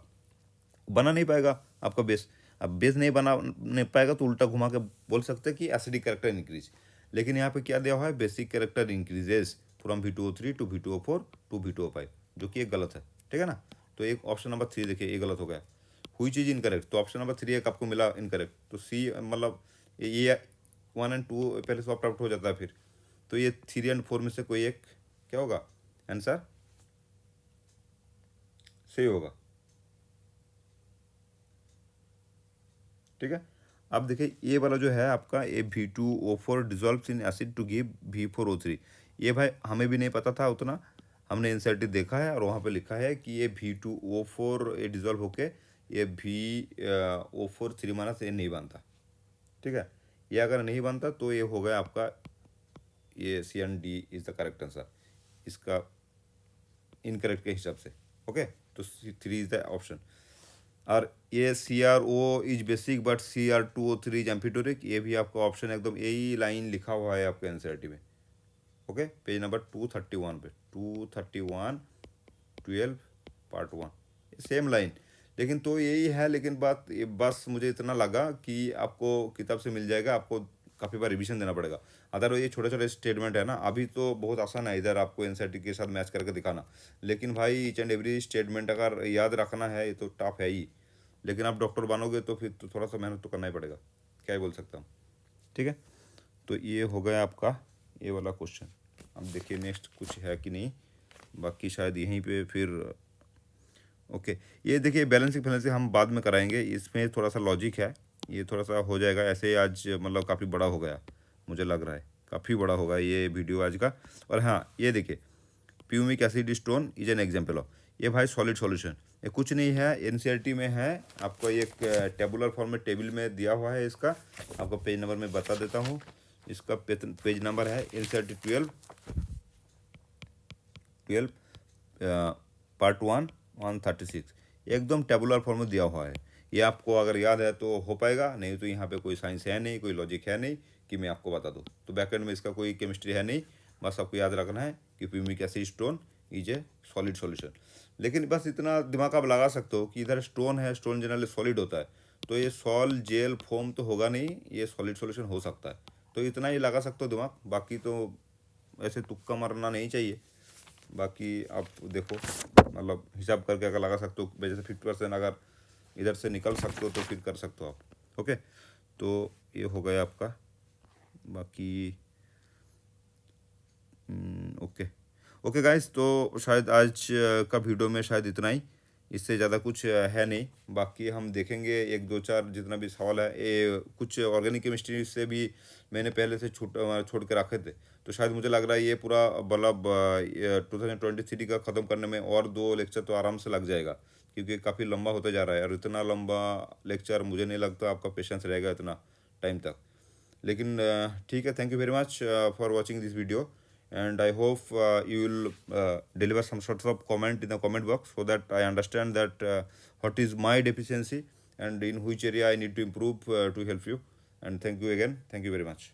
बना नहीं पाएगा आपका बेस। अब बेस नहीं बना नहीं पाएगा तो उल्टा घुमा के बोल सकते हैं कि एसिडिक कैरेक्टर इंक्रीज। लेकिन यहाँ पे क्या दिया हुआ है, basic character increases from V2O3 to V2O4 to V2O5, जो कि एक गलत है। ठीक है ना। तो एक ऑप्शन नंबर 3 देखिए ये गलत हो गया। हुई चीज़ इनकरेक्ट, तो ऑप्शन नंबर 3 एक आपको मिला इनकरेक्ट। तो सी मतलब ये 1 और 2 पहले सॉफ्ट आउट हो जाता है फिर। तो ये 3 और 4 में से कोई एक क्या होगा, आंसर सही होगा। ठीक है। अब देखिए ये वाला जो है आपका, ये V2O4 dissolves in acid to give V4O3, ये भाई हमें भी नहीं पता था उतना। हमने एनसीईआरटी देखा है और वहाँ पे लिखा है कि ये V2O4 ये डिजॉल्व होके ये VO4 3- ये नहीं बनता। ठीक है। ये अगर नहीं बनता तो ये हो गया आपका, ये C&D is the correct answer इसका इनकरेक्ट के हिसाब से। ओके, तो 3 इज द ऑप्शन। और ये CrO is basic but Cr2O3 is amphoteric, ये भी आपका ऑप्शन एकदम यही लाइन लिखा हुआ है आपके एनसीईआरटी में। ओके, पेज नंबर 231 पे, 231 12 पार्ट 1, सेम लाइन। लेकिन तो यही है, लेकिन बात ये बस मुझे इतना लगा कि आपको किताब से मिल जाएगा, आपको काफ़ी बार रिवीजन देना पड़ेगा। अदर ये छोटे छोटे स्टेटमेंट है ना, अभी तो बहुत आसान है इधर आपको एनसीईआरटी के साथ मैच करके दिखाना। लेकिन भाई ईच एंड एवरी स्टेटमेंट अगर याद रखना है ये तो टफ है ही। लेकिन आप डॉक्टर बनोगे तो फिर तो थोड़ा सा मेहनत तो करना ही पड़ेगा, क्या ही बोल सकता हूँ। ठीक है। तो ये हो गया आपका ये वाला क्वेश्चन। अब देखिए नेक्स्ट कुछ है कि नहीं, बाकी शायद यहीं पे फिर। ओके, ये देखिए बैलेंसिंग फैलेंसिंग हम बाद में कराएंगे, इसमें थोड़ा सा लॉजिक है, ये थोड़ा सा हो जाएगा ऐसे। आज मतलब काफ़ी बड़ा हो गया, मुझे लग रहा है काफ़ी बड़ा होगा ये वीडियो आज का। और हाँ ये देखिए, pumice acid stone is an example of, ये भाई सॉलिड सॉल्यूशन, ये कुछ नहीं है, एनसीईआरटी में है, आपको एक टेबुलर फॉर्म में टेबल में दिया हुआ है। इसका आपको पेज नंबर में बता देता हूँ, इसका पेज नंबर है एनसीईआरटी 12 पार्ट 1 136, एकदम टेबुलर फॉर्म में दिया हुआ है। ये आपको अगर याद है तो हो पाएगा, नहीं तो यहाँ पे कोई साइंस है नहीं, कोई लॉजिक है नहीं कि मैं आपको बता दूँ। तो बैकएंड में इसका कोई केमिस्ट्री है नहीं, बस आपको याद रखना है कि pumice acid stone is a solid solution. लेकिन बस इतना दिमाग आप लगा सकते हो कि इधर स्टोन है, स्टोन जनरली सॉलिड होता है, तो ये सॉल जेल फोम तो होगा नहीं, ये सॉलिड सॉल्यूशन हो सकता है। तो इतना ही लगा सकते हो दिमाग, बाकी तो ऐसे तुक्का मारना नहीं चाहिए। बाकी आप देखो मतलब हिसाब करके अगर लगा सकते हो, जैसे 50% अगर इधर से निकल सकते हो तो फिर कर सकते हो आप। ओके, तो ये हो गया आपका। बाकी ओके ओके गाइस, तो शायद आज का वीडियो में शायद इतना ही, इससे ज़्यादा कुछ है नहीं। बाकी हम देखेंगे 1 2 4 जितना भी सवाल है, ये कुछ ऑर्गेनिक केमिस्ट्री से भी मैंने पहले से छोड़ के रखे थे। तो शायद मुझे लग रहा है ये पूरा मतलब 2023 का ख़त्म करने में और 2 लेक्चर तो आराम से लग जाएगा, क्योंकि काफ़ी लंबा होते जा रहा है। और इतना लंबा लेक्चर मुझे नहीं लगता आपका पेशेंस रहेगा इतना टाइम तक। लेकिन ठीक है, thank you very much for watching this video, and I hope you will deliver some sorts of comment in the comment box so that I understand that what is my deficiency and in which area I need to improve to help you. And thank you again. Thank you very much.